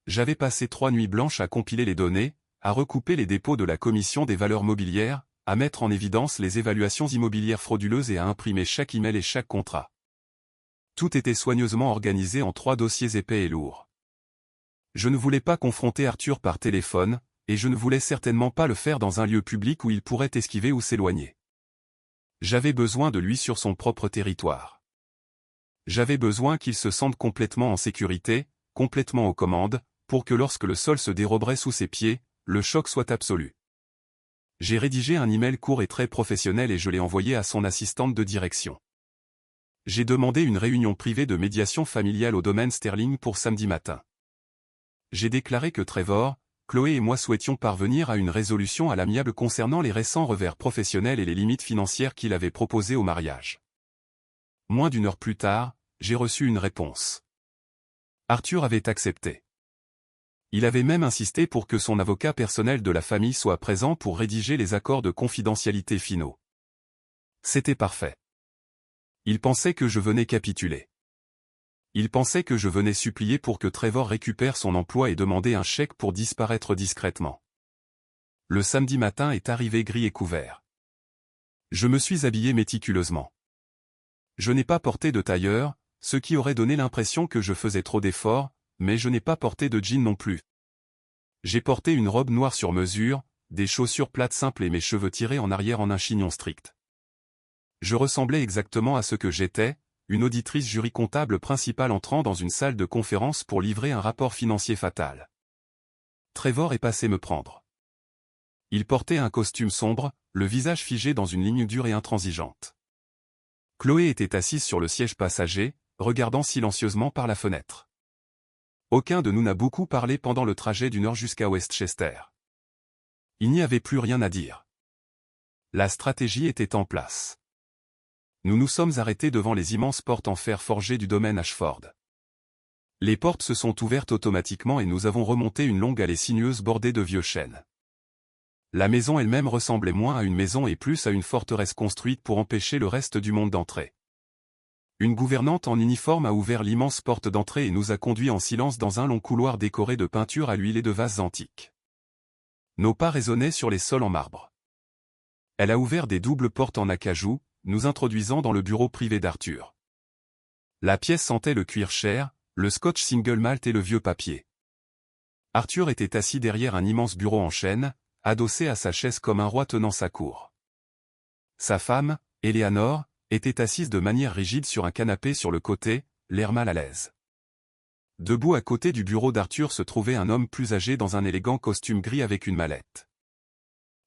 J'avais passé 3 nuits blanches à compiler les données, à recouper les dépôts de la Commission des valeurs mobilières, à mettre en évidence les évaluations immobilières frauduleuses et à imprimer chaque email et chaque contrat. Tout était soigneusement organisé en 3 dossiers épais et lourds. Je ne voulais pas confronter Arthur par téléphone, et je ne voulais certainement pas le faire dans un lieu public où il pourrait esquiver ou s'éloigner. J'avais besoin de lui sur son propre territoire. J'avais besoin qu'il se sente complètement en sécurité, complètement aux commandes, pour que lorsque le sol se déroberait sous ses pieds, le choc soit absolu. J'ai rédigé un email court et très professionnel et je l'ai envoyé à son assistante de direction. J'ai demandé une réunion privée de médiation familiale au domaine Sterling pour samedi matin. J'ai déclaré que Trevor, Chloé et moi souhaitions parvenir à une résolution à l'amiable concernant les récents revers professionnels et les limites financières qu'il avait proposées au mariage. Moins d'1 heure plus tard, j'ai reçu une réponse. Arthur avait accepté. Il avait même insisté pour que son avocat personnel de la famille soit présent pour rédiger les accords de confidentialité finaux. C'était parfait. Il pensait que je venais capituler. Il pensait que je venais supplier pour que Trevor récupère son emploi et demander un chèque pour disparaître discrètement. Le samedi matin est arrivé gris et couvert. Je me suis habillé méticuleusement. Je n'ai pas porté de tailleur, ce qui aurait donné l'impression que je faisais trop d'efforts, mais je n'ai pas porté de jean non plus. J'ai porté une robe noire sur mesure, des chaussures plates simples et mes cheveux tirés en arrière en un chignon strict. Je ressemblais exactement à ce que j'étais, une auditrice jury comptable principale entrant dans une salle de conférence pour livrer un rapport financier fatal. Trevor est passé me prendre. Il portait un costume sombre, le visage figé dans une ligne dure et intransigeante. Chloé était assise sur le siège passager, regardant silencieusement par la fenêtre. Aucun de nous n'a beaucoup parlé pendant le trajet d'1 heure jusqu'à Westchester. Il n'y avait plus rien à dire. La stratégie était en place. Nous nous sommes arrêtés devant les immenses portes en fer forgé du domaine Ashford. Les portes se sont ouvertes automatiquement et nous avons remonté une longue allée sinueuse bordée de vieux chênes. La maison elle-même ressemblait moins à une maison et plus à une forteresse construite pour empêcher le reste du monde d'entrer. Une gouvernante en uniforme a ouvert l'immense porte d'entrée et nous a conduits en silence dans un long couloir décoré de peintures à l'huile et de vases antiques. Nos pas résonnaient sur les sols en marbre. Elle a ouvert des doubles portes en acajou, nous introduisant dans le bureau privé d'Arthur. La pièce sentait le cuir cher, le scotch single malt et le vieux papier. Arthur était assis derrière un immense bureau en chêne, adossé à sa chaise comme un roi tenant sa cour. Sa femme, Eleanor, était assise de manière rigide sur un canapé sur le côté, l'air mal à l'aise. Debout à côté du bureau d'Arthur se trouvait un homme plus âgé dans un élégant costume gris avec une mallette.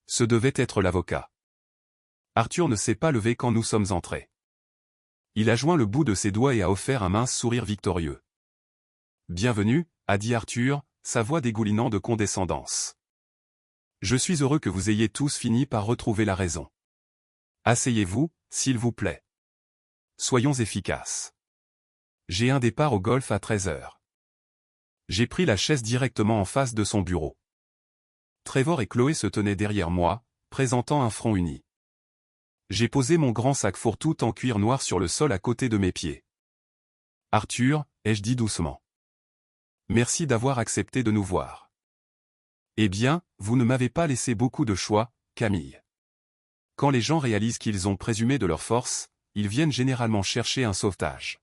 Ce devait être l'avocat. Arthur ne s'est pas levé quand nous sommes entrés. Il a joint le bout de ses doigts et a offert un mince sourire victorieux. « Bienvenue » a dit Arthur, sa voix dégoulinant de condescendance. « Je suis heureux que vous ayez tous fini par retrouver la raison. Asseyez-vous, s'il vous plaît. Soyons efficaces. J'ai un départ au golf à 13 heures. J'ai pris la chaise directement en face de son bureau. Trevor et Chloé se tenaient derrière moi, présentant un front uni. J'ai posé mon grand sac fourre-tout en cuir noir sur le sol à côté de mes pieds. « Arthur », ai-je dit doucement. « Merci d'avoir accepté de nous voir. » « Eh bien, vous ne m'avez pas laissé beaucoup de choix, Camille. Quand les gens réalisent qu'ils ont présumé de leur force, ils viennent généralement chercher un sauvetage. »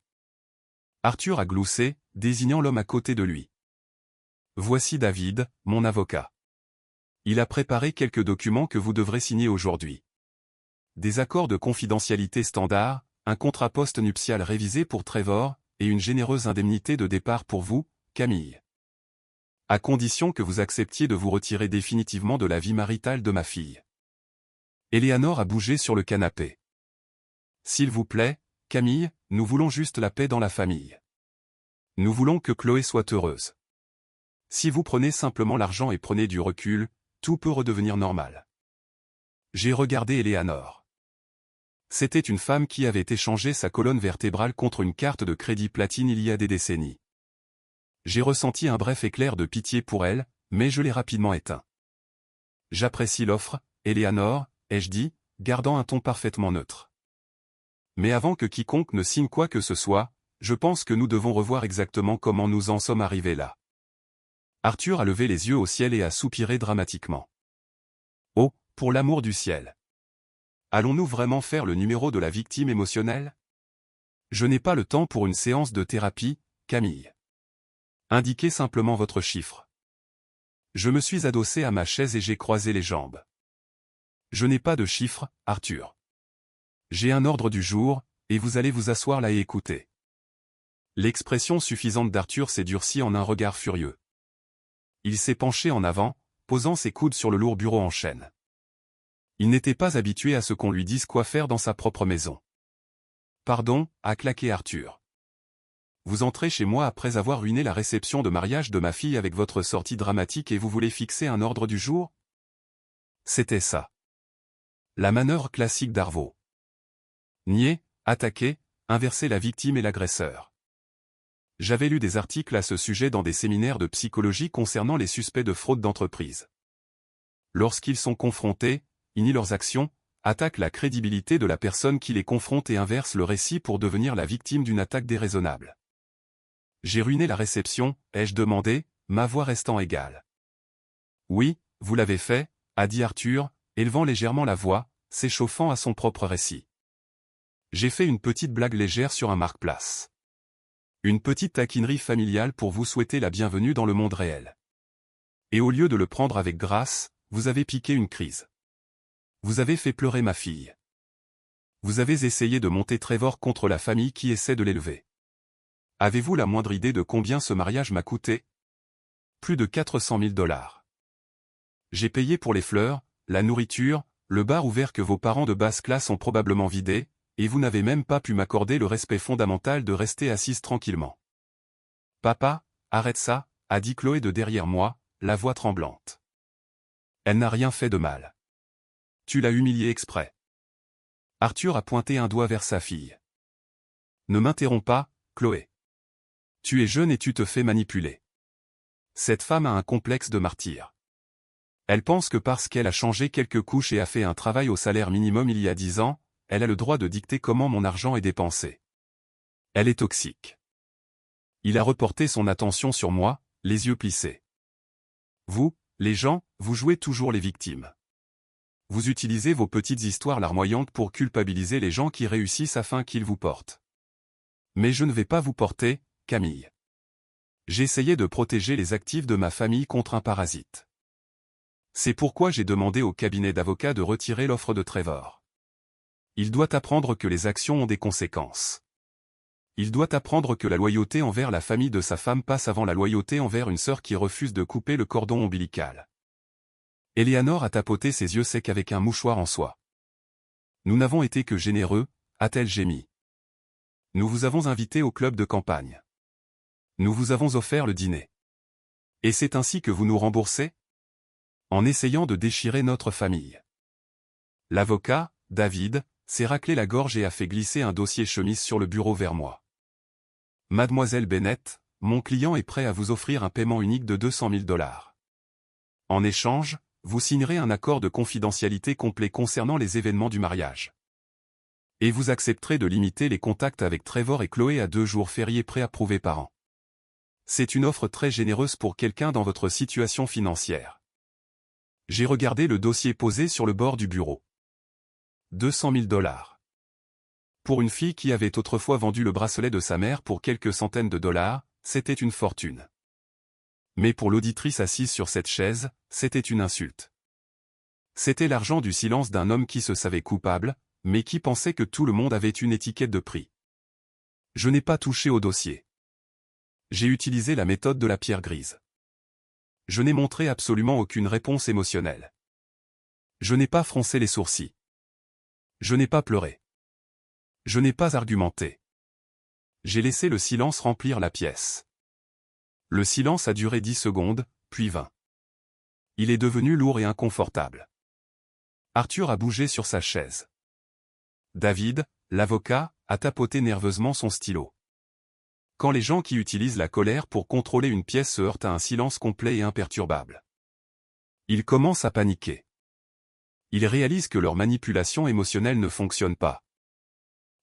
Arthur a gloussé, désignant l'homme à côté de lui. « Voici David, mon avocat. Il a préparé quelques documents que vous devrez signer aujourd'hui. Des accords de confidentialité standard, un contrat post-nuptial révisé pour Trevor, et une généreuse indemnité de départ pour vous, Camille. À condition que vous acceptiez de vous retirer définitivement de la vie maritale de ma fille. » Eleanor a bougé sur le canapé. « S'il vous plaît, Camille, nous voulons juste la paix dans la famille. Nous voulons que Chloé soit heureuse. Si vous prenez simplement l'argent et prenez du recul, tout peut redevenir normal. » J'ai regardé Eleanor. C'était une femme qui avait échangé sa colonne vertébrale contre une carte de crédit platine il y a des décennies. J'ai ressenti un bref éclair de pitié pour elle, mais je l'ai rapidement éteint. « J'apprécie l'offre, Eleanor, » ai-je dit, gardant un ton parfaitement neutre. « Mais avant que quiconque ne signe quoi que ce soit, je pense que nous devons revoir exactement comment nous en sommes arrivés là. » Arthur a levé les yeux au ciel et a soupiré dramatiquement. « Oh, pour l'amour du ciel! Allons-nous vraiment faire le numéro de la victime émotionnelle? Je n'ai pas le temps pour une séance de thérapie, Camille. Indiquez simplement votre chiffre. » Je me suis adossé à ma chaise et j'ai croisé les jambes. « Je n'ai pas de chiffre, Arthur. J'ai un ordre du jour, et vous allez vous asseoir là et écouter. » L'expression suffisante d'Arthur s'est durcie en un regard furieux. Il s'est penché en avant, posant ses coudes sur le lourd bureau en chêne. Il n'était pas habitué à ce qu'on lui dise quoi faire dans sa propre maison. « Pardon », a claqué Arthur. Vous entrez chez moi après avoir ruiné la réception de mariage de ma fille avec votre sortie dramatique et vous voulez fixer un ordre du jour? C'était ça. La manœuvre classique d'Arvo. Nier, attaquer, inverser la victime et l'agresseur. J'avais lu des articles à ce sujet dans des séminaires de psychologie concernant les suspects de fraude d'entreprise. Lorsqu'ils sont confrontés, ils nient leurs actions, attaquent la crédibilité de la personne qui les confronte et inversent le récit pour devenir la victime d'une attaque déraisonnable. J'ai ruiné la réception, ai-je demandé, ma voix restant égale. Oui, vous l'avez fait, a dit Arthur, élevant légèrement la voix, s'échauffant à son propre récit. J'ai fait une petite blague légère sur un marque-place. Une petite taquinerie familiale pour vous souhaiter la bienvenue dans le monde réel. Et au lieu de le prendre avec grâce, vous avez piqué une crise. Vous avez fait pleurer ma fille. Vous avez essayé de monter Trevor contre la famille qui essaie de l'élever. Avez-vous la moindre idée de combien ce mariage m'a coûté? Plus de 400 000 $. J'ai payé pour les fleurs, la nourriture, le bar ouvert que vos parents de basse classe ont probablement vidé, et vous n'avez même pas pu m'accorder le respect fondamental de rester assise tranquillement. « Papa, arrête ça », a dit Chloé de derrière moi, la voix tremblante. Elle n'a rien fait de mal. Tu l'as humiliée exprès. Arthur a pointé un doigt vers sa fille. Ne m'interromps pas, Chloé. Tu es jeune et tu te fais manipuler. Cette femme a un complexe de martyr. Elle pense que parce qu'elle a changé quelques couches et a fait un travail au salaire minimum il y a 10 ans, elle a le droit de dicter comment mon argent est dépensé. Elle est toxique. Il a reporté son attention sur moi, les yeux plissés. Vous, les gens, vous jouez toujours les victimes. Vous utilisez vos petites histoires larmoyantes pour culpabiliser les gens qui réussissent afin qu'ils vous portent. Mais je ne vais pas vous porter, Camille. J'essayais de protéger les actifs de ma famille contre un parasite. C'est pourquoi j'ai demandé au cabinet d'avocats de retirer l'offre de Trevor. Il doit apprendre que les actions ont des conséquences. Il doit apprendre que la loyauté envers la famille de sa femme passe avant la loyauté envers une sœur qui refuse de couper le cordon ombilical. Eleanor a tapoté ses yeux secs avec un mouchoir en soie. Nous n'avons été que généreux, a-t-elle gémi. Nous vous avons invité au club de campagne. Nous vous avons offert le dîner. Et c'est ainsi que vous nous remboursez? En essayant de déchirer notre famille. L'avocat, David, s'est raclé la gorge et a fait glisser un dossier chemise sur le bureau vers moi. Mademoiselle Bennett, mon client est prêt à vous offrir un paiement unique de 200 000 $. En échange, vous signerez un accord de confidentialité complet concernant les événements du mariage. Et vous accepterez de limiter les contacts avec Trevor et Chloé à 2 jours fériés préapprouvés par an. C'est une offre très généreuse pour quelqu'un dans votre situation financière. J'ai regardé le dossier posé sur le bord du bureau. 200 000 $. Pour une fille qui avait autrefois vendu le bracelet de sa mère pour quelques centaines de dollars, c'était une fortune. Mais pour l'auditrice assise sur cette chaise, c'était une insulte. C'était l'argent du silence d'un homme qui se savait coupable, mais qui pensait que tout le monde avait une étiquette de prix. Je n'ai pas touché au dossier. J'ai utilisé la méthode de la pierre grise. Je n'ai montré absolument aucune réponse émotionnelle. Je n'ai pas froncé les sourcils. Je n'ai pas pleuré. Je n'ai pas argumenté. J'ai laissé le silence remplir la pièce. Le silence a duré 10 secondes, puis 20. Il est devenu lourd et inconfortable. Arthur a bougé sur sa chaise. David, l'avocat, a tapoté nerveusement son stylo. Quand les gens qui utilisent la colère pour contrôler une pièce se heurtent à un silence complet et imperturbable, ils commencent à paniquer. Ils réalisent que leur manipulation émotionnelle ne fonctionne pas.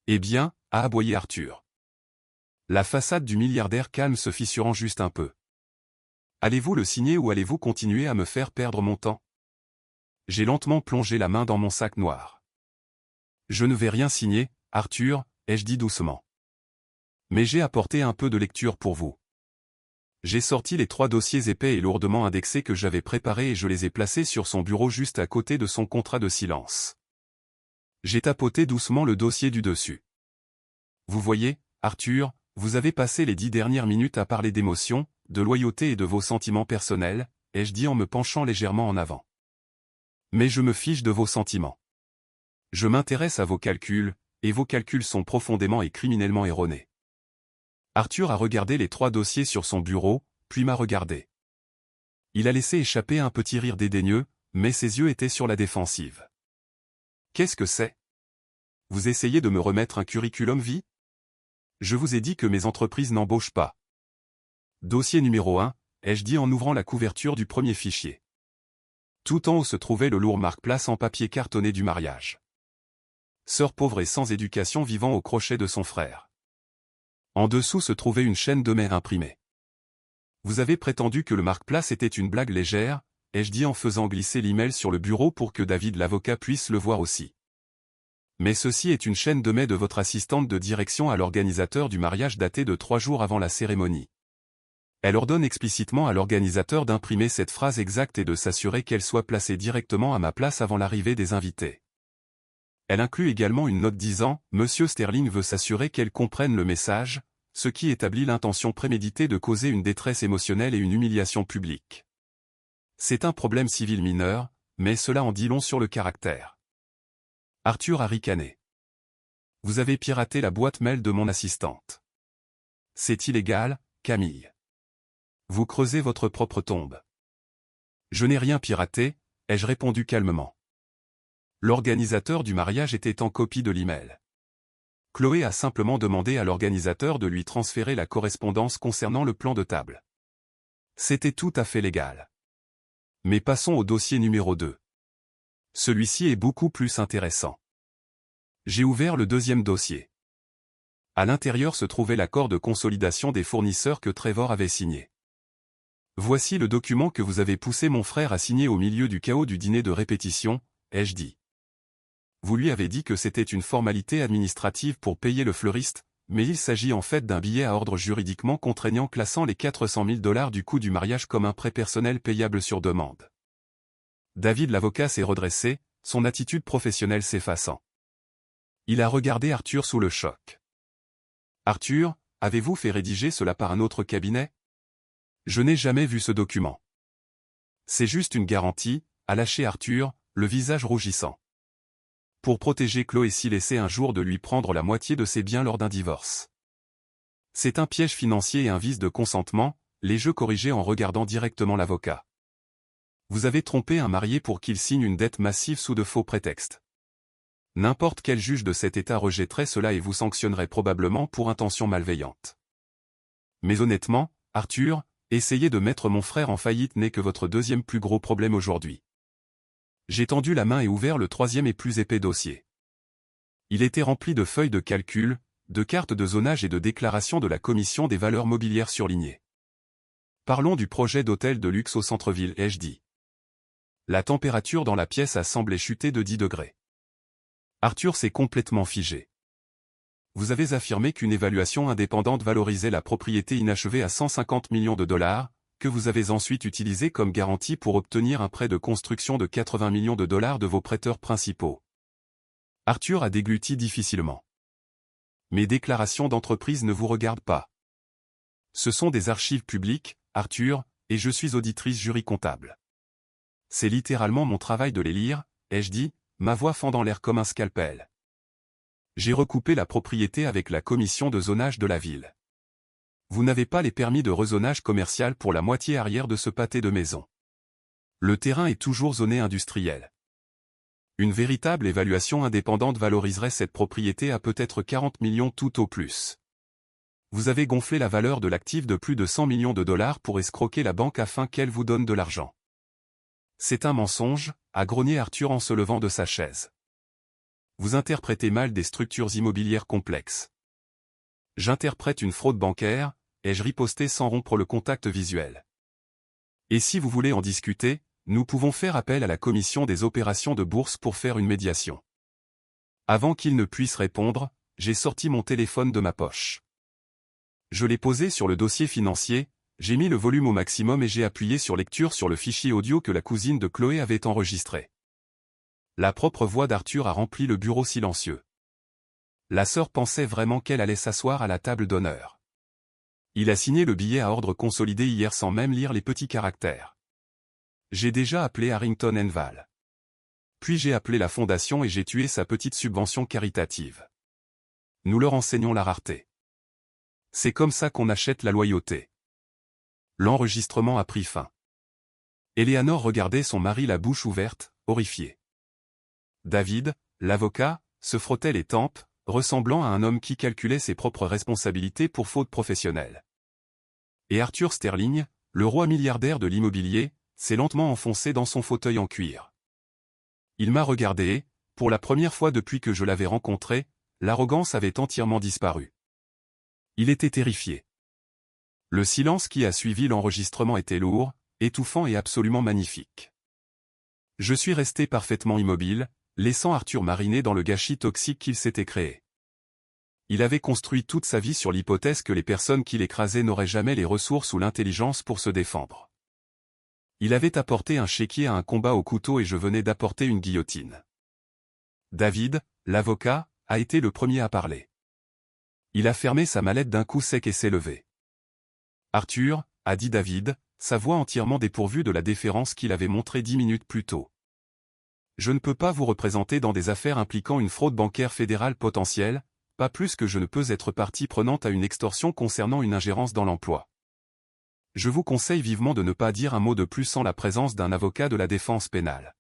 Eh bien, a aboyé Arthur. La façade du milliardaire calme se fissurant juste un peu. Allez-vous le signer ou allez-vous continuer à me faire perdre mon temps? J'ai lentement plongé la main dans mon sac noir. Je ne vais rien signer, Arthur, ai-je dit doucement. Mais j'ai apporté un peu de lecture pour vous. J'ai sorti les 3 dossiers épais et lourdement indexés que j'avais préparés et je les ai placés sur son bureau juste à côté de son contrat de silence. J'ai tapoté doucement le dossier du dessus. Vous voyez, Arthur, vous avez passé les 10 dernières minutes à parler d'émotions, de loyauté et de vos sentiments personnels, ai-je dit en me penchant légèrement en avant. Mais je me fiche de vos sentiments. Je m'intéresse à vos calculs, et vos calculs sont profondément et criminellement erronés. Arthur a regardé les 3 dossiers sur son bureau, puis m'a regardé. Il a laissé échapper un petit rire dédaigneux, mais ses yeux étaient sur la défensive. Qu'est-ce que c'est? Vous essayez de me remettre un curriculum vie? Je vous ai dit que mes entreprises n'embauchent pas. Dossier numéro 1, ai-je dit en ouvrant la couverture du premier fichier. Tout en haut se trouvait le lourd marque-place en papier cartonné du mariage. Sœur pauvre et sans éducation vivant au crochet de son frère. En dessous se trouvait une chaîne de mer imprimée. Vous avez prétendu que le marque-place était une blague légère, ai-je dit en faisant glisser l'email sur le bureau pour que David l'avocat puisse le voir aussi. Mais ceci est une chaîne de mail de votre assistante de direction à l'organisateur du mariage datée de 3 jours avant la cérémonie. Elle ordonne explicitement à l'organisateur d'imprimer cette phrase exacte et de s'assurer qu'elle soit placée directement à ma place avant l'arrivée des invités. Elle inclut également une note disant « Monsieur Sterling veut s'assurer qu'elle comprenne le message », ce qui établit l'intention préméditée de causer une détresse émotionnelle et une humiliation publique. C'est un problème civil mineur, mais cela en dit long sur le caractère. Arthur a ricané. Vous avez piraté la boîte mail de mon assistante. C'est illégal, Camille. Vous creusez votre propre tombe. Je n'ai rien piraté, ai-je répondu calmement. L'organisateur du mariage était en copie de l'email. Chloé a simplement demandé à l'organisateur de lui transférer la correspondance concernant le plan de table. C'était tout à fait légal. Mais passons au dossier numéro 2. Celui-ci est beaucoup plus intéressant. J'ai ouvert le deuxième dossier. À l'intérieur se trouvait l'accord de consolidation des fournisseurs que Trevor avait signé. Voici le document que vous avez poussé mon frère à signer au milieu du chaos du dîner de répétition, ai-je dit. Vous lui avez dit que c'était une formalité administrative pour payer le fleuriste, mais il s'agit en fait d'un billet à ordre juridiquement contraignant classant les 400 000 $ du coût du mariage comme un prêt personnel payable sur demande. David l'avocat s'est redressé, son attitude professionnelle s'effaçant. Il a regardé Arthur sous le choc. Arthur, avez-vous fait rédiger cela par un autre cabinet? Je n'ai jamais vu ce document. C'est juste une garantie, a lâché Arthur, le visage rougissant. Pour protéger Chloé s'il essaie un jour de lui prendre la moitié de ses biens lors d'un divorce. C'est un piège financier et un vice de consentement, les jeux corrigés en regardant directement l'avocat. Vous avez trompé un marié pour qu'il signe une dette massive sous de faux prétextes. N'importe quel juge de cet État rejetterait cela et vous sanctionnerait probablement pour intention malveillante. Mais honnêtement, Arthur, essayer de mettre mon frère en faillite n'est que votre deuxième plus gros problème aujourd'hui. J'ai tendu la main et ouvert le troisième et plus épais dossier. Il était rempli de feuilles de calcul, de cartes de zonage et de déclarations de la Commission des valeurs mobilières surlignées. Parlons du projet d'hôtel de luxe au centre-ville, ai-je dit. La température dans la pièce a semblé chuter de 10 degrés. Arthur s'est complètement figé. Vous avez affirmé qu'une évaluation indépendante valorisait la propriété inachevée à 150 millions de dollars, que vous avez ensuite utilisé comme garantie pour obtenir un prêt de construction de 80 millions de dollars de vos prêteurs principaux. Arthur a dégluti difficilement. Mes déclarations d'entreprise ne vous regardent pas. Ce sont des archives publiques, Arthur, et je suis auditrice jury comptable. C'est littéralement mon travail de les lire, ai-je dit, ma voix fendant l'air comme un scalpel. J'ai recoupé la propriété avec la commission de zonage de la ville. Vous n'avez pas les permis de rezonage commercial pour la moitié arrière de ce pâté de maison. Le terrain est toujours zoné industriel. Une véritable évaluation indépendante valoriserait cette propriété à peut-être 40 millions tout au plus. Vous avez gonflé la valeur de l'actif de plus de 100 millions de dollars pour escroquer la banque afin qu'elle vous donne de l'argent. C'est un mensonge, a grogné Arthur en se levant de sa chaise. Vous interprétez mal des structures immobilières complexes. J'interprète une fraude bancaire, ai-je riposté sans rompre le contact visuel. Et si vous voulez en discuter, nous pouvons faire appel à la commission des opérations de bourse pour faire une médiation. Avant qu'il ne puisse répondre, j'ai sorti mon téléphone de ma poche. Je l'ai posé sur le dossier financier, j'ai mis le volume au maximum et j'ai appuyé sur lecture sur le fichier audio que la cousine de Chloé avait enregistré. La propre voix d'Arthur a rempli le bureau silencieux. La sœur pensait vraiment qu'elle allait s'asseoir à la table d'honneur. Il a signé le billet à ordre consolidé hier sans même lire les petits caractères. J'ai déjà appelé Harrington & Val. Puis j'ai appelé la fondation et j'ai tué sa petite subvention caritative. Nous leur enseignons la rareté. C'est comme ça qu'on achète la loyauté. L'enregistrement a pris fin. Eleanor regardait son mari la bouche ouverte, horrifié. David, l'avocat, se frottait les tempes, ressemblant à un homme qui calculait ses propres responsabilités pour faute professionnelle. Et Arthur Sterling, le roi milliardaire de l'immobilier, s'est lentement enfoncé dans son fauteuil en cuir. Il m'a regardé et, pour la première fois depuis que je l'avais rencontré, l'arrogance avait entièrement disparu. Il était terrifié. Le silence qui a suivi l'enregistrement était lourd, étouffant et absolument magnifique. Je suis resté parfaitement immobile, laissant Arthur mariner dans le gâchis toxique qu'il s'était créé. Il avait construit toute sa vie sur l'hypothèse que les personnes qui l'écrasaient n'auraient jamais les ressources ou l'intelligence pour se défendre. Il avait apporté un chéquier à un combat au couteau et je venais d'apporter une guillotine. David, l'avocat, a été le premier à parler. Il a fermé sa mallette d'un coup sec et s'est levé. Arthur, a dit David, sa voix entièrement dépourvue de la déférence qu'il avait montrée 10 minutes plus tôt. Je ne peux pas vous représenter dans des affaires impliquant une fraude bancaire fédérale potentielle, pas plus que je ne peux être partie prenante à une extorsion concernant une ingérence dans l'emploi. Je vous conseille vivement de ne pas dire un mot de plus sans la présence d'un avocat de la défense pénale.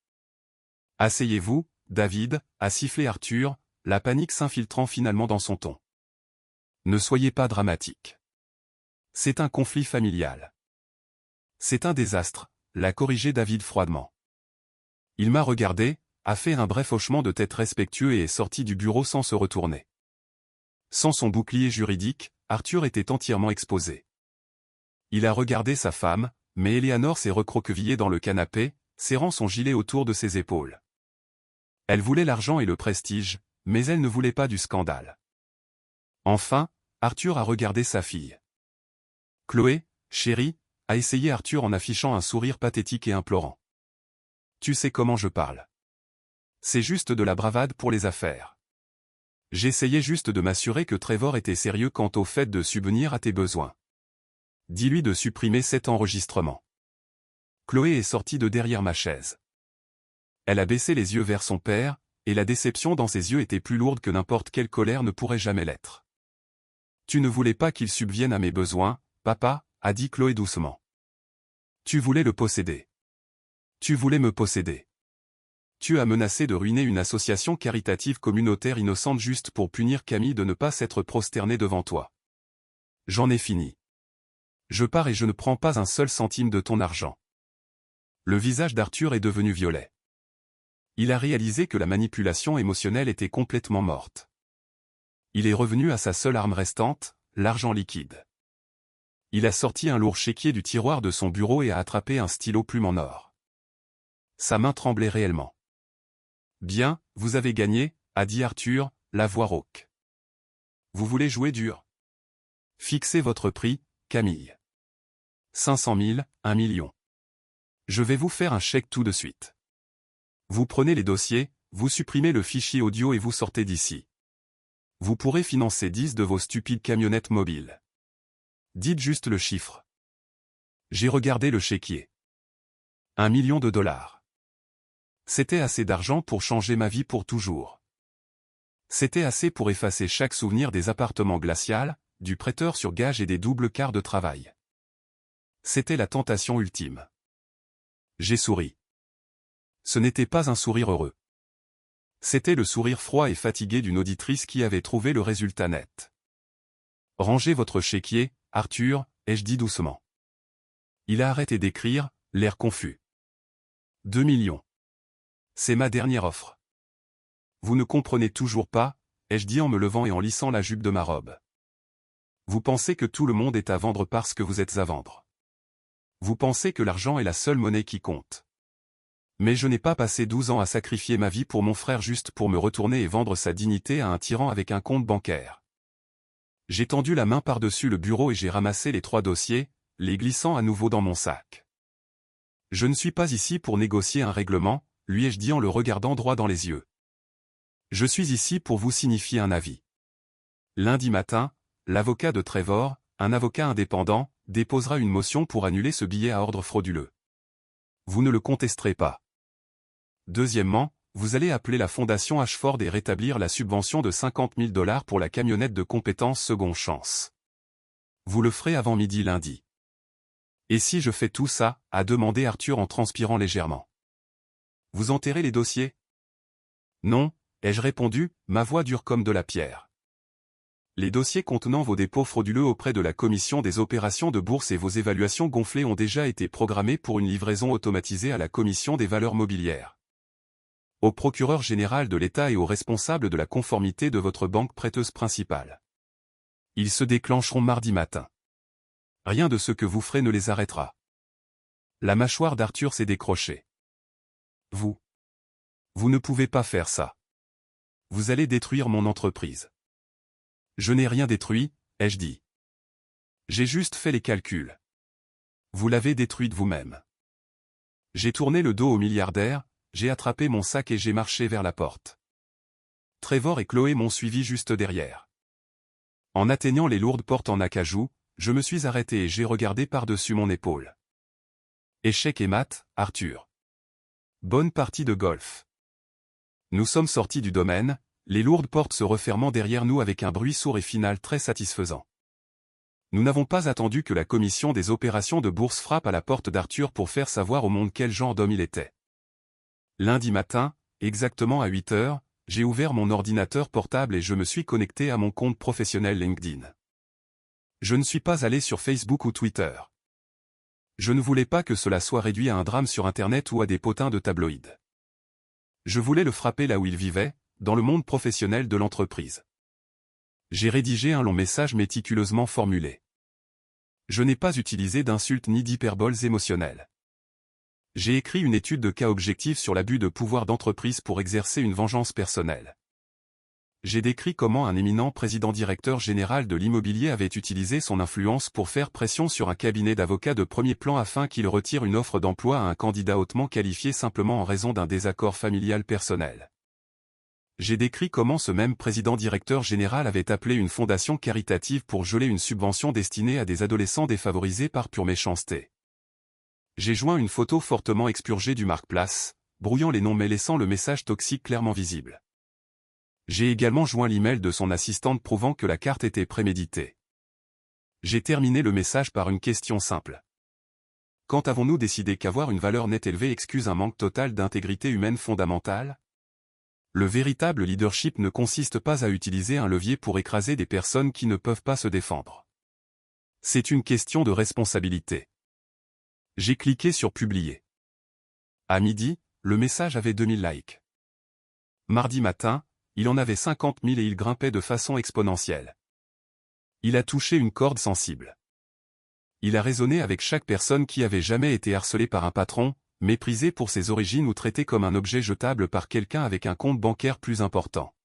Asseyez-vous, David, a sifflé Arthur, la panique s'infiltrant finalement dans son ton. Ne soyez pas dramatique. C'est un conflit familial. C'est un désastre, l'a corrigé David froidement. Il m'a regardé, a fait un bref hochement de tête respectueux et est sorti du bureau sans se retourner. Sans son bouclier juridique, Arthur était entièrement exposé. Il a regardé sa femme, mais Eleanor s'est recroquevillée dans le canapé, serrant son gilet autour de ses épaules. Elle voulait l'argent et le prestige, mais elle ne voulait pas du scandale. Enfin, Arthur a regardé sa fille. Chloé, chérie, a essayé Arthur en affichant un sourire pathétique et implorant. Tu sais comment je parle. C'est juste de la bravade pour les affaires. J'essayais juste de m'assurer que Trevor était sérieux quant au fait de subvenir à tes besoins. Dis-lui de supprimer cet enregistrement. Chloé est sortie de derrière ma chaise. Elle a baissé les yeux vers son père, et la déception dans ses yeux était plus lourde que n'importe quelle colère ne pourrait jamais l'être. Tu ne voulais pas qu'il subvienne à mes besoins, papa, a dit Chloé doucement. Tu voulais le posséder. Tu voulais me posséder. Tu as menacé de ruiner une association caritative communautaire innocente juste pour punir Camille de ne pas s'être prosternée devant toi. J'en ai fini. Je pars et je ne prends pas un seul centime de ton argent. Le visage d'Arthur est devenu violet. Il a réalisé que la manipulation émotionnelle était complètement morte. Il est revenu à sa seule arme restante, l'argent liquide. Il a sorti un lourd chéquier du tiroir de son bureau et a attrapé un stylo plume en or. Sa main tremblait réellement. « Bien, vous avez gagné, » a dit Arthur, la voix rauque. « Vous voulez jouer dur? Fixez votre prix, Camille. 500 000, 1 million. Je vais vous faire un chèque tout de suite. Vous prenez les dossiers, vous supprimez le fichier audio et vous sortez d'ici. Vous pourrez financer 10 de vos stupides camionnettes mobiles. Dites juste le chiffre. » J'ai regardé le chéquier. 1 million de dollars. C'était assez d'argent pour changer ma vie pour toujours. C'était assez pour effacer chaque souvenir des appartements glacials, du prêteur sur gage et des doubles quarts de travail. C'était la tentation ultime. J'ai souri. Ce n'était pas un sourire heureux. C'était le sourire froid et fatigué d'une auditrice qui avait trouvé le résultat net. « Rangez votre chéquier, Arthur, » ai-je dit doucement. Il a arrêté d'écrire, l'air confus. 2 millions. C'est ma dernière offre. Vous ne comprenez toujours pas, ai-je dit en me levant et en lissant la jupe de ma robe. Vous pensez que tout le monde est à vendre parce que vous êtes à vendre. Vous pensez que l'argent est la seule monnaie qui compte. Mais je n'ai pas passé 12 ans à sacrifier ma vie pour mon frère juste pour me retourner et vendre sa dignité à un tyran avec un compte bancaire. J'ai tendu la main par-dessus le bureau et j'ai ramassé les 3 dossiers, les glissant à nouveau dans mon sac. Je ne suis pas ici pour négocier un règlement, lui ai-je dit en le regardant droit dans les yeux. Je suis ici pour vous signifier un avis. Lundi matin, l'avocat de Trevor, un avocat indépendant, déposera une motion pour annuler ce billet à ordre frauduleux. Vous ne le contesterez pas. Deuxièmement, vous allez appeler la fondation Ashford et rétablir la subvention de 50 000 $ pour la camionnette de compétence Second Chance. Vous le ferez avant midi lundi. Et si je fais tout ça, a demandé Arthur en transpirant légèrement. Vous enterrez les dossiers? Non, ai-je répondu, ma voix dure comme de la pierre. Les dossiers contenant vos dépôts frauduleux auprès de la commission des opérations de bourse et vos évaluations gonflées ont déjà été programmés pour une livraison automatisée à la commission des valeurs mobilières. Au procureur général de l'État et aux responsables de la conformité de votre banque prêteuse principale. Ils se déclencheront mardi matin. Rien de ce que vous ferez ne les arrêtera. La mâchoire d'Arthur s'est décrochée. Vous ne pouvez pas faire ça. Vous allez détruire mon entreprise. Je n'ai rien détruit, ai-je dit. J'ai juste fait les calculs. Vous l'avez détruite vous-même. J'ai tourné le dos au milliardaire, j'ai attrapé mon sac et j'ai marché vers la porte. Trevor et Chloé m'ont suivi juste derrière. En atteignant les lourdes portes en acajou, je me suis arrêté et j'ai regardé par-dessus mon épaule. Échec et mat, Arthur. Bonne partie de golf. Nous sommes sortis du domaine, les lourdes portes se refermant derrière nous avec un bruit sourd et final très satisfaisant. Nous n'avons pas attendu que la commission des opérations de bourse frappe à la porte d'Arthur pour faire savoir au monde quel genre d'homme il était. Lundi matin, exactement à 8 heures, j'ai ouvert mon ordinateur portable et je me suis connecté à mon compte professionnel LinkedIn. Je ne suis pas allé sur Facebook ou Twitter. Je ne voulais pas que cela soit réduit à un drame sur Internet ou à des potins de tabloïds. Je voulais le frapper là où il vivait, dans le monde professionnel de l'entreprise. J'ai rédigé un long message méticuleusement formulé. Je n'ai pas utilisé d'insultes ni d'hyperboles émotionnelles. J'ai écrit une étude de cas objective sur l'abus de pouvoir d'entreprise pour exercer une vengeance personnelle. J'ai décrit comment un éminent président-directeur général de l'immobilier avait utilisé son influence pour faire pression sur un cabinet d'avocats de premier plan afin qu'il retire une offre d'emploi à un candidat hautement qualifié simplement en raison d'un désaccord familial personnel. J'ai décrit comment ce même président-directeur général avait appelé une fondation caritative pour geler une subvention destinée à des adolescents défavorisés par pure méchanceté. J'ai joint une photo fortement expurgée du marque-place, brouillant les noms mais laissant le message toxique clairement visible. J'ai également joint l'email de son assistante prouvant que la carte était préméditée. J'ai terminé le message par une question simple. Quand avons-nous décidé qu'avoir une valeur nette élevée excuse un manque total d'intégrité humaine fondamentale? Le véritable leadership ne consiste pas à utiliser un levier pour écraser des personnes qui ne peuvent pas se défendre. C'est une question de responsabilité. J'ai cliqué sur publier. À midi, le message avait 2000 likes. Mardi matin, il en avait 50 000 et il grimpait de façon exponentielle. Il a touché une corde sensible. Il a raisonné avec chaque personne qui avait jamais été harcelée par un patron, méprisé pour ses origines ou traité comme un objet jetable par quelqu'un avec un compte bancaire plus important.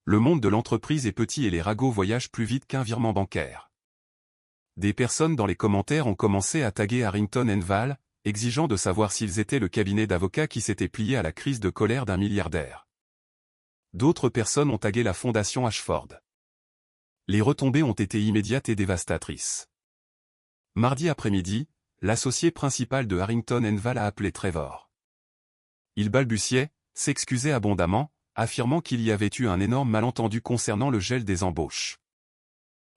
Le monde de l'entreprise est petit et les ragots voyagent plus vite qu'un virement bancaire. Des personnes dans les commentaires ont commencé à taguer Harrington Val, exigeant de savoir s'ils étaient le cabinet d'avocats qui s'était plié à la crise de colère d'un milliardaire. D'autres personnes ont tagué la fondation Ashford. Les retombées ont été immédiates et dévastatrices. Mardi après-midi, l'associé principal de Harrington Val a appelé Trevor. Il balbutiait, s'excusait abondamment, affirmant qu'il y avait eu un énorme malentendu concernant le gel des embauches.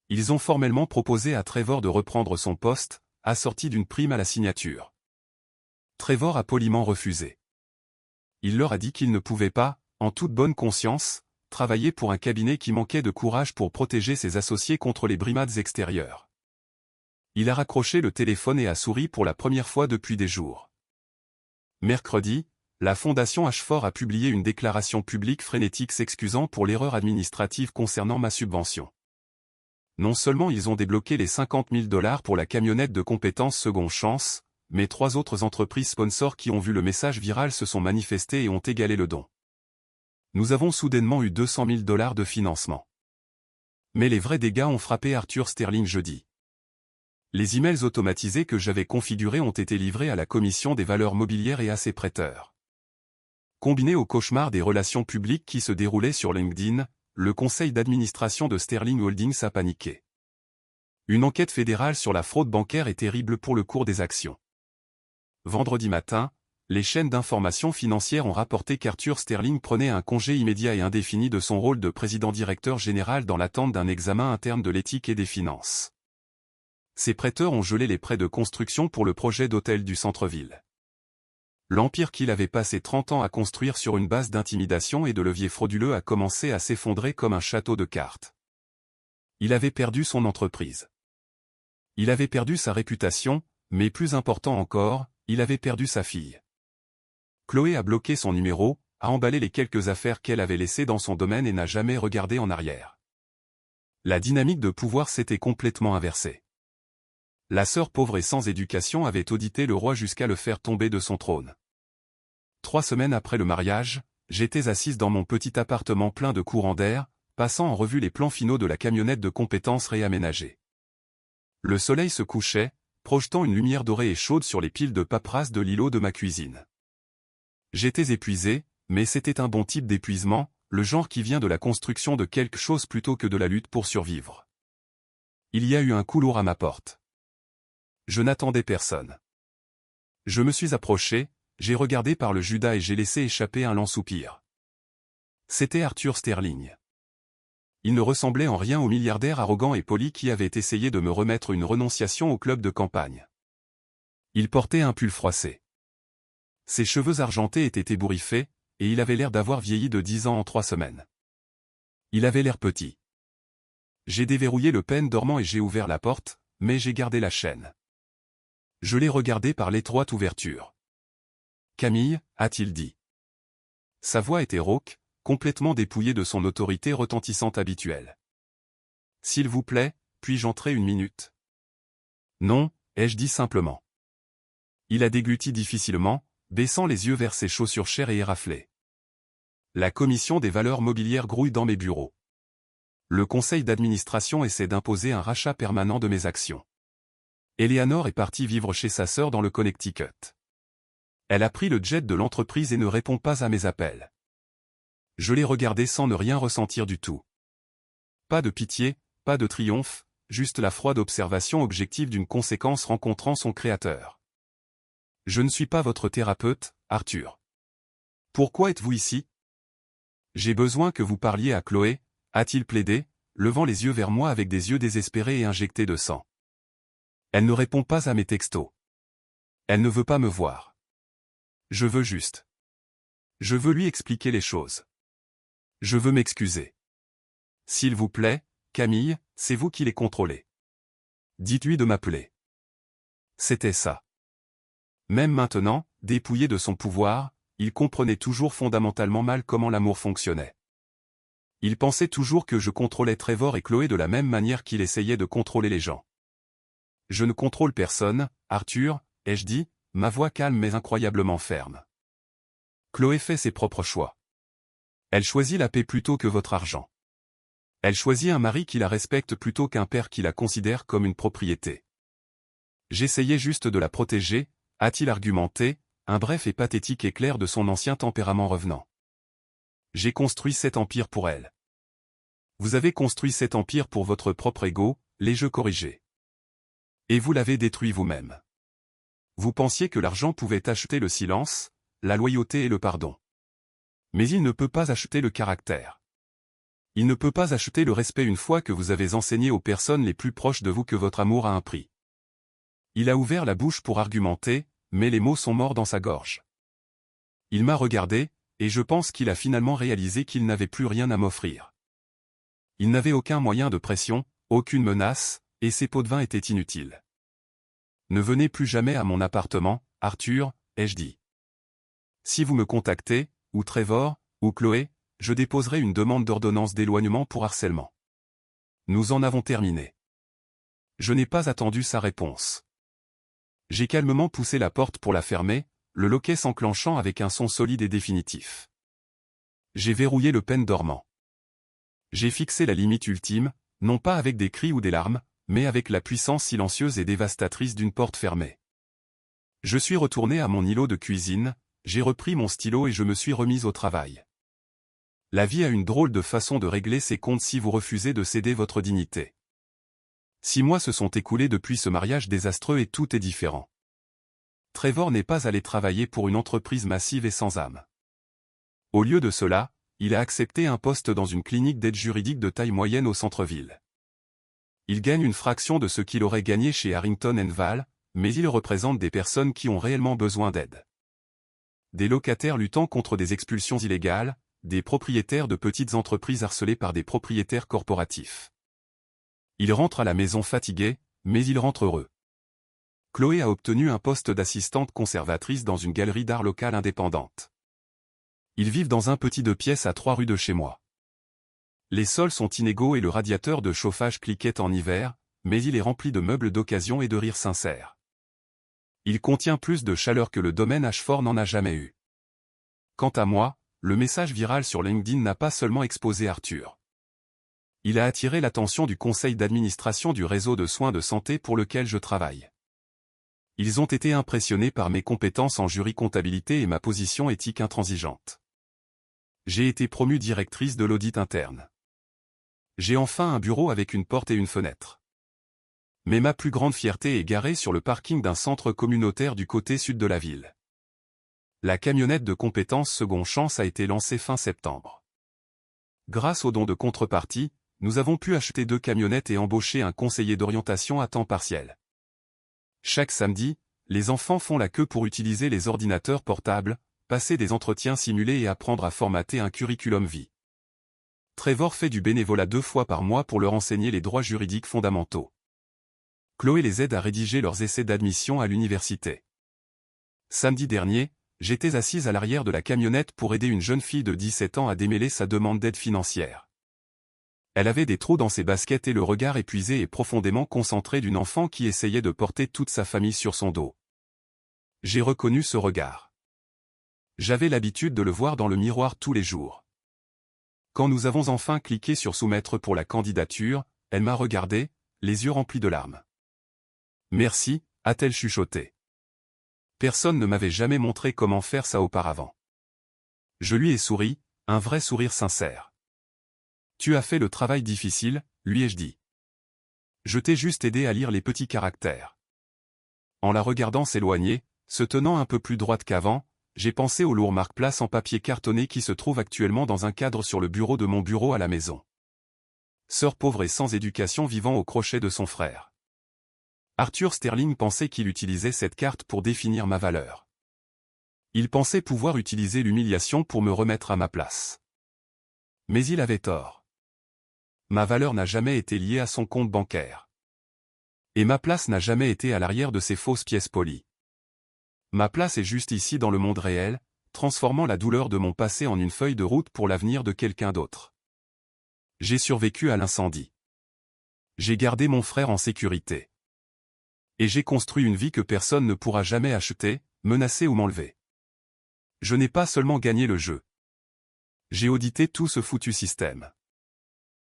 Ils ont formellement proposé à Trevor de reprendre son poste, assorti d'une prime à la signature. Trevor a poliment refusé. Il leur a dit qu'il ne pouvait pas, en toute bonne conscience, travailler pour un cabinet qui manquait de courage pour protéger ses associés contre les brimades extérieures. Il a raccroché le téléphone et a souri pour la première fois depuis des jours. Mercredi, la fondation Ashford a publié une déclaration publique frénétique s'excusant pour l'erreur administrative concernant ma subvention. Non seulement ils ont débloqué les 50 000 $ pour la camionnette de compétences Second Chance, mais 3 autres entreprises sponsors qui ont vu le message viral se sont manifestées et ont égalé le don. Nous avons soudainement eu 200 000 $ de financement. Mais les vrais dégâts ont frappé Arthur Sterling jeudi. Les emails automatisés que j'avais configurés ont été livrés à la Commission des valeurs mobilières et à ses prêteurs. Combiné au cauchemar des relations publiques qui se déroulaient sur LinkedIn, le conseil d'administration de Sterling Holdings a paniqué. Une enquête fédérale sur la fraude bancaire est terrible pour le cours des actions. Vendredi matin, les chaînes d'information financière ont rapporté qu'Arthur Sterling prenait un congé immédiat et indéfini de son rôle de président-directeur général dans l'attente d'un examen interne de l'éthique et des finances. Ses prêteurs ont gelé les prêts de construction pour le projet d'hôtel du centre-ville. L'empire qu'il avait passé 30 ans à construire sur une base d'intimidation et de leviers frauduleux a commencé à s'effondrer comme un château de cartes. Il avait perdu son entreprise. Il avait perdu sa réputation, mais plus important encore, il avait perdu sa fille. Chloé a bloqué son numéro, a emballé les quelques affaires qu'elle avait laissées dans son domaine et n'a jamais regardé en arrière. La dynamique de pouvoir s'était complètement inversée. La sœur pauvre et sans éducation avait audité le roi jusqu'à le faire tomber de son trône. 3 semaines après le mariage, j'étais assise dans mon petit appartement plein de courants d'air, passant en revue les plans finaux de la camionnette de compétences réaménagée. Le soleil se couchait, projetant une lumière dorée et chaude sur les piles de paperasse de l'îlot de ma cuisine. J'étais épuisé, mais c'était un bon type d'épuisement, le genre qui vient de la construction de quelque chose plutôt que de la lutte pour survivre. Il y a eu un coup lourd à ma porte. Je n'attendais personne. Je me suis approché, j'ai regardé par le Judas et j'ai laissé échapper un lent soupir. C'était Arthur Sterling. Il ne ressemblait en rien au milliardaire arrogant et poli qui avait essayé de me remettre une renonciation au club de campagne. Il portait un pull froissé. Ses cheveux argentés étaient ébouriffés, et il avait l'air d'avoir vieilli de 10 ans en 3 semaines. Il avait l'air petit. J'ai déverrouillé le pen dormant et j'ai ouvert la porte, mais j'ai gardé la chaîne. Je l'ai regardé par l'étroite ouverture. « Camille » a-t-il dit. Sa voix était rauque, complètement dépouillée de son autorité retentissante habituelle. « S'il vous plaît, puis-je entrer 1 minute ?»« Non » ai-je dit simplement. Il a dégluti difficilement, baissant les yeux vers ses chaussures chères et éraflées. La commission des valeurs mobilières grouille dans mes bureaux. Le conseil d'administration essaie d'imposer un rachat permanent de mes actions. Eleanor est partie vivre chez sa sœur dans le Connecticut. Elle a pris le jet de l'entreprise et ne répond pas à mes appels. Je l'ai regardée sans ne rien ressentir du tout. Pas de pitié, pas de triomphe, juste la froide observation objective d'une conséquence rencontrant son créateur. Je ne suis pas votre thérapeute, Arthur. Pourquoi êtes-vous ici? J'ai besoin que vous parliez à Chloé, a-t-il plaidé, levant les yeux vers moi avec des yeux désespérés et injectés de sang. Elle ne répond pas à mes textos. Elle ne veut pas me voir. Je veux juste. Je veux lui expliquer les choses. Je veux m'excuser. S'il vous plaît, Camille, c'est vous qui les contrôlez. Dites-lui de m'appeler. C'était ça. Même maintenant, dépouillé de son pouvoir, il comprenait toujours fondamentalement mal comment l'amour fonctionnait. Il pensait toujours que je contrôlais Trevor et Chloé de la même manière qu'il essayait de contrôler les gens. Je ne contrôle personne, Arthur, ai-je dit, ma voix calme mais incroyablement ferme. Chloé fait ses propres choix. Elle choisit la paix plutôt que votre argent. Elle choisit un mari qui la respecte plutôt qu'un père qui la considère comme une propriété. J'essayais juste de la protéger, a-t-il argumenté, un bref et pathétique éclair de son ancien tempérament revenant. J'ai construit cet empire pour elle. Vous avez construit cet empire pour votre propre ego, l'ai-je corrigé. Et vous l'avez détruit vous-même. Vous pensiez que l'argent pouvait acheter le silence, la loyauté et le pardon. Mais il ne peut pas acheter le caractère. Il ne peut pas acheter le respect une fois que vous avez enseigné aux personnes les plus proches de vous que votre amour a un prix. Il a ouvert la bouche pour argumenter, mais les mots sont morts dans sa gorge. Il m'a regardé, et je pense qu'il a finalement réalisé qu'il n'avait plus rien à m'offrir. Il n'avait aucun moyen de pression, aucune menace, et ses pots de vin étaient inutiles. Ne venez plus jamais à mon appartement, Arthur, ai-je dit. Si vous me contactez, ou Trevor, ou Chloé, je déposerai une demande d'ordonnance d'éloignement pour harcèlement. Nous en avons terminé. Je n'ai pas attendu sa réponse. J'ai calmement poussé la porte pour la fermer, le loquet s'enclenchant avec un son solide et définitif. J'ai verrouillé le pen dormant. J'ai fixé la limite ultime, non pas avec des cris ou des larmes, mais avec la puissance silencieuse et dévastatrice d'une porte fermée. Je suis retourné à mon îlot de cuisine, j'ai repris mon stylo et je me suis remis au travail. La vie a une drôle de façon de régler ses comptes si vous refusez de céder votre dignité. 6 mois se sont écoulés depuis ce mariage désastreux et tout est différent. Trevor n'est pas allé travailler pour une entreprise massive et sans âme. Au lieu de cela, il a accepté un poste dans une clinique d'aide juridique de taille moyenne au centre-ville. Il gagne une fraction de ce qu'il aurait gagné chez Harrington & Val, mais il représente des personnes qui ont réellement besoin d'aide. Des locataires luttant contre des expulsions illégales, des propriétaires de petites entreprises harcelés par des propriétaires corporatifs. Il rentre à la maison fatigué, mais il rentre heureux. Chloé a obtenu un poste d'assistante conservatrice dans une galerie d'art locale indépendante. Ils vivent dans un petit 2 pièces à 3 rues de chez moi. Les sols sont inégaux et le radiateur de chauffage cliquette en hiver, mais il est rempli de meubles d'occasion et de rires sincères. Il contient plus de chaleur que le domaine Ashford n'en a jamais eu. Quant à moi, le message viral sur LinkedIn n'a pas seulement exposé Arthur. Il a attiré l'attention du conseil d'administration du réseau de soins de santé pour lequel je travaille. Ils ont été impressionnés par mes compétences en jury comptabilité et ma position éthique intransigeante. J'ai été promue directrice de l'audit interne. J'ai enfin un bureau avec une porte et une fenêtre. Mais ma plus grande fierté est garée sur le parking d'un centre communautaire du côté sud de la ville. La camionnette de compétences Second Chance a été lancée fin septembre. Grâce aux dons de contrepartie, nous avons pu acheter 2 camionnettes et embaucher un conseiller d'orientation à temps partiel. Chaque samedi, les enfants font la queue pour utiliser les ordinateurs portables, passer des entretiens simulés et apprendre à formater un curriculum vie. Trevor fait du bénévolat 2 fois par mois pour leur enseigner les droits juridiques fondamentaux. Chloé les aide à rédiger leurs essais d'admission à l'université. Samedi dernier, j'étais assise à l'arrière de la camionnette pour aider une jeune fille de 17 ans à démêler sa demande d'aide financière. Elle avait des trous dans ses baskets et le regard épuisé et profondément concentré d'une enfant qui essayait de porter toute sa famille sur son dos. J'ai reconnu ce regard. J'avais l'habitude de le voir dans le miroir tous les jours. Quand nous avons enfin cliqué sur soumettre pour la candidature, elle m'a regardé, les yeux remplis de larmes. Merci, a-t-elle chuchoté. Personne ne m'avait jamais montré comment faire ça auparavant. Je lui ai souri, un vrai sourire sincère. Tu as fait le travail difficile, lui ai-je dit. Je t'ai juste aidé à lire les petits caractères. En la regardant s'éloigner, se tenant un peu plus droite qu'avant, j'ai pensé au lourd marque-place en papier cartonné qui se trouve actuellement dans un cadre sur le bureau de mon bureau à la maison. Sœur pauvre et sans éducation vivant au crochet de son frère. Arthur Sterling pensait qu'il utilisait cette carte pour définir ma valeur. Il pensait pouvoir utiliser l'humiliation pour me remettre à ma place. Mais il avait tort. Ma valeur n'a jamais été liée à son compte bancaire. Et ma place n'a jamais été à l'arrière de ces fausses pièces polies. Ma place est juste ici dans le monde réel, transformant la douleur de mon passé en une feuille de route pour l'avenir de quelqu'un d'autre. J'ai survécu à l'incendie. J'ai gardé mon frère en sécurité. Et j'ai construit une vie que personne ne pourra jamais acheter, menacer ou m'enlever. Je n'ai pas seulement gagné le jeu. J'ai audité tout ce foutu système.